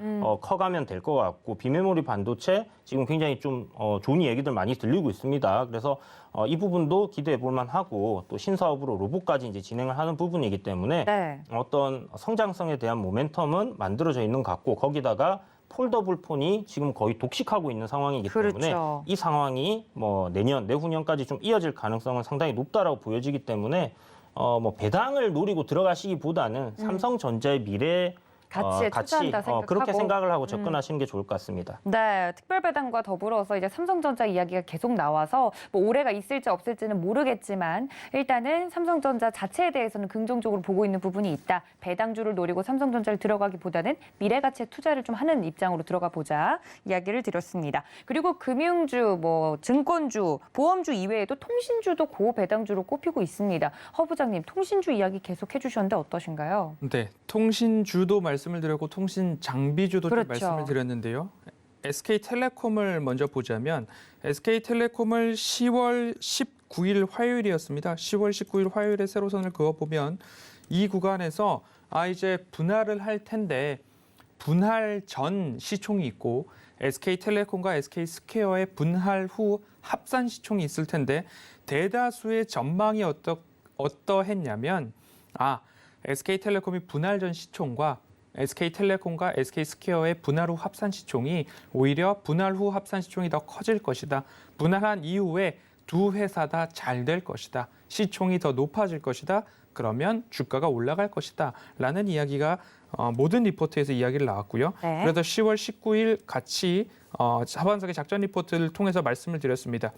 커가면 될 것 같고 비메모리 반도체 지금 굉장히 좀 좋은 얘기들 많이 들리고 있습니다. 그래서 이 부분도 기대해 볼 만하고 또 신사업으로 로봇까지 이제 진행을 하는 부분이기 때문에 네. 어떤 성장성에 대한 모멘텀은 만들어져 있는 것 같고 거기다가 폴더블 폰이 지금 거의 독식하고 있는 상황이기 때문에 그렇죠. 이 상황이 뭐 내년, 내후년까지 좀 이어질 가능성은 상당히 높다라고 보여지기 때문에 뭐 배당을 노리고 들어가시기보다는 삼성전자의 미래 가치에 투자한다 생각하고. 그렇게 생각을 하고 접근하시는 게 좋을 것 같습니다. 네, 특별배당과 더불어서 이제 삼성전자 이야기가 계속 나와서 뭐 올해가 있을지 없을지는 모르겠지만 일단은 삼성전자 자체에 대해서는 긍정적으로 보고 있는 부분이 있다. 배당주를 노리고 삼성전자를 들어가기보다는 미래 가치에 투자를 좀 하는 입장으로 들어가 보자 이야기를 드렸습니다. 그리고 금융주, 뭐 증권주, 보험주 이외에도 통신주도 고배당주로 꼽히고 있습니다. 허 부장님, 통신주 이야기 계속 해주셨는데 어떠신가요? 네, 통신주도 말씀을 드렸고 통신 장비주도 좀 그렇죠. 말씀을 드렸는데요. SK텔레콤을 먼저 보자면 SK텔레콤을 10월 19일 화요일이었습니다. 10월 19일 화요일에 세로선을 그어보면 이 구간에서 이제 분할을 할 텐데 분할 전 시총이 있고 SK텔레콤과 SK스퀘어의 분할 후 합산 시총이 있을 텐데 대다수의 전망이 어떠했냐면 SK텔레콤이 분할 전 시총과 SK텔레콤과 SK스퀘어의 분할 후 합산 시총이 오히려 분할 후 합산 시총이 더 커질 것이다. 분할한 이후에 두 회사 다 잘 될 것이다. 시총이 더 높아질 것이다. 그러면 주가가 올라갈 것이다. 라는 이야기가 모든 리포트에서 이야기를 나왔고요. 네. 그래서 10월 19일 같이 하반석의 작전 리포트를 통해서 말씀을 드렸습니다.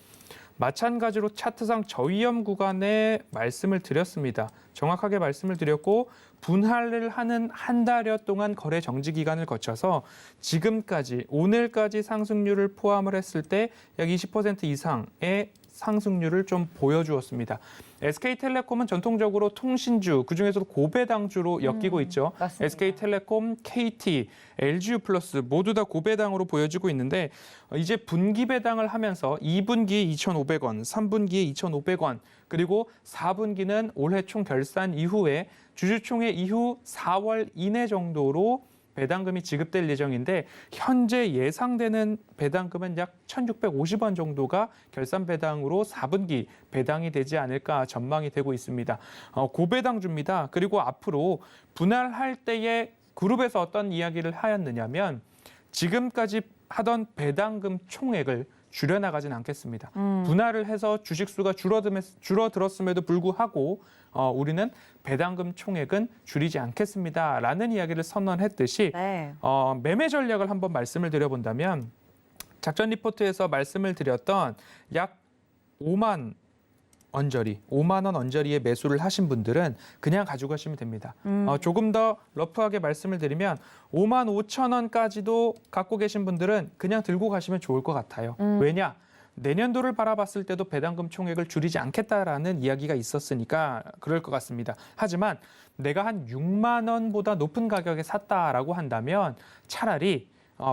마찬가지로 차트상 저위험 구간에 말씀을 드렸습니다. 정확하게 말씀을 드렸고 분할을 하는 한 달여 동안 거래 정지 기간을 거쳐서 지금까지 오늘까지 상승률을 포함을 했을 때 약 20% 이상의 상승률을 좀 보여주었습니다. SK텔레콤은 전통적으로 통신주, 그중에서도 고배당주로 엮이고 있죠. 맞습니다. SK텔레콤, KT, LG유플러스 모두 다 고배당으로 보여지고 있는데 이제 분기 배당을 하면서 2분기에 2,500원, 3분기에 2,500원, 그리고 4분기는 올해 총 결산 이후에 주주총회 이후 4월 이내 정도로 배당금이 지급될 예정인데 현재 예상되는 배당금은 약 1,650원 정도가 결산 배당으로 4분기 배당이 되지 않을까 전망이 되고 있습니다. 고배당주입니다. 그리고 앞으로 분할할 때에 그룹에서 어떤 이야기를 하였느냐면 지금까지 하던 배당금 총액을 줄여나가진 않겠습니다. 분할을 해서 주식수가 줄어들었음에도 불구하고 우리는 배당금 총액은 줄이지 않겠습니다라는 이야기를 선언했듯이 네. 매매 전략을 한번 말씀을 드려본다면 작전 리포트에서 말씀을 드렸던 약 5만 원 언저리의 매수를 하신 분들은 그냥 가지고 가시면 됩니다. 조금 더 러프하게 말씀을 드리면 5만 5천 원까지도 갖고 계신 분들은 그냥 들고 가시면 좋을 것 같아요. 왜냐? 내년도를 바라봤을 때도 배당금 총액을 줄이지 않겠다라는 이야기가 있었으니까 그럴 것 같습니다. 하지만 내가 한 6만 원보다 높은 가격에 샀다라고 한다면 차라리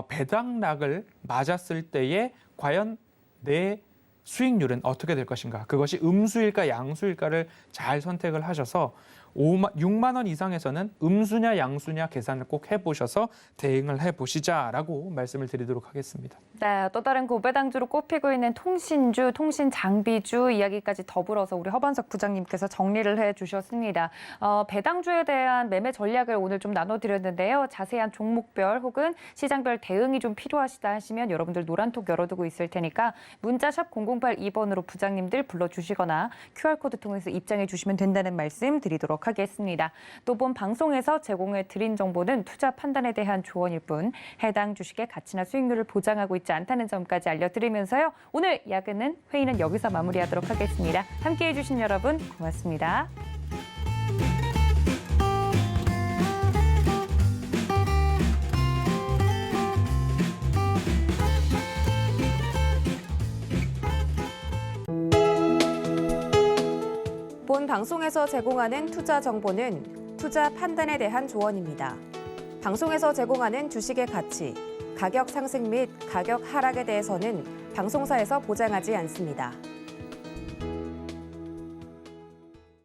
배당락을 맞았을 때에 과연 내 수익률은 어떻게 될 것인가? 그것이 음수일까 양수일까를 잘 선택을 하셔서 6만 원 이상에서는 음수냐 양수냐 계산을 꼭 해보셔서 대응을 해보시자라고 말씀을 드리도록 하겠습니다. 네, 또 다른 고배당주로 꼽히고 있는 통신주, 통신장비주 이야기까지 더불어서 우리 허반석 부장님께서 정리를 해주셨습니다. 배당주에 대한 매매 전략을 오늘 좀 나눠드렸는데요. 자세한 종목별 혹은 시장별 대응이 좀 필요하시다 하시면 여러분들 노란톡 열어두고 있을 테니까 문자샵 0082번으로 부장님들 불러주시거나 QR코드 통해서 입장해 주시면 된다는 말씀 드리도록 하겠습니다. 또 본 방송에서 제공해 드린 정보는 투자 판단에 대한 조언일 뿐 해당 주식의 가치나 수익률을 보장하고 있지 않다는 점까지 알려드리면서요. 오늘 야근은 회의는 여기서 마무리하도록 하겠습니다. 함께해 주신 여러분 고맙습니다. 본 방송에서 제공하는 투자 정보는 투자 판단에 대한 조언입니다. 방송에서 제공하는 주식의 가치, 가격 상승 및 가격 하락에 대해서는 방송사에서 보장하지 않습니다.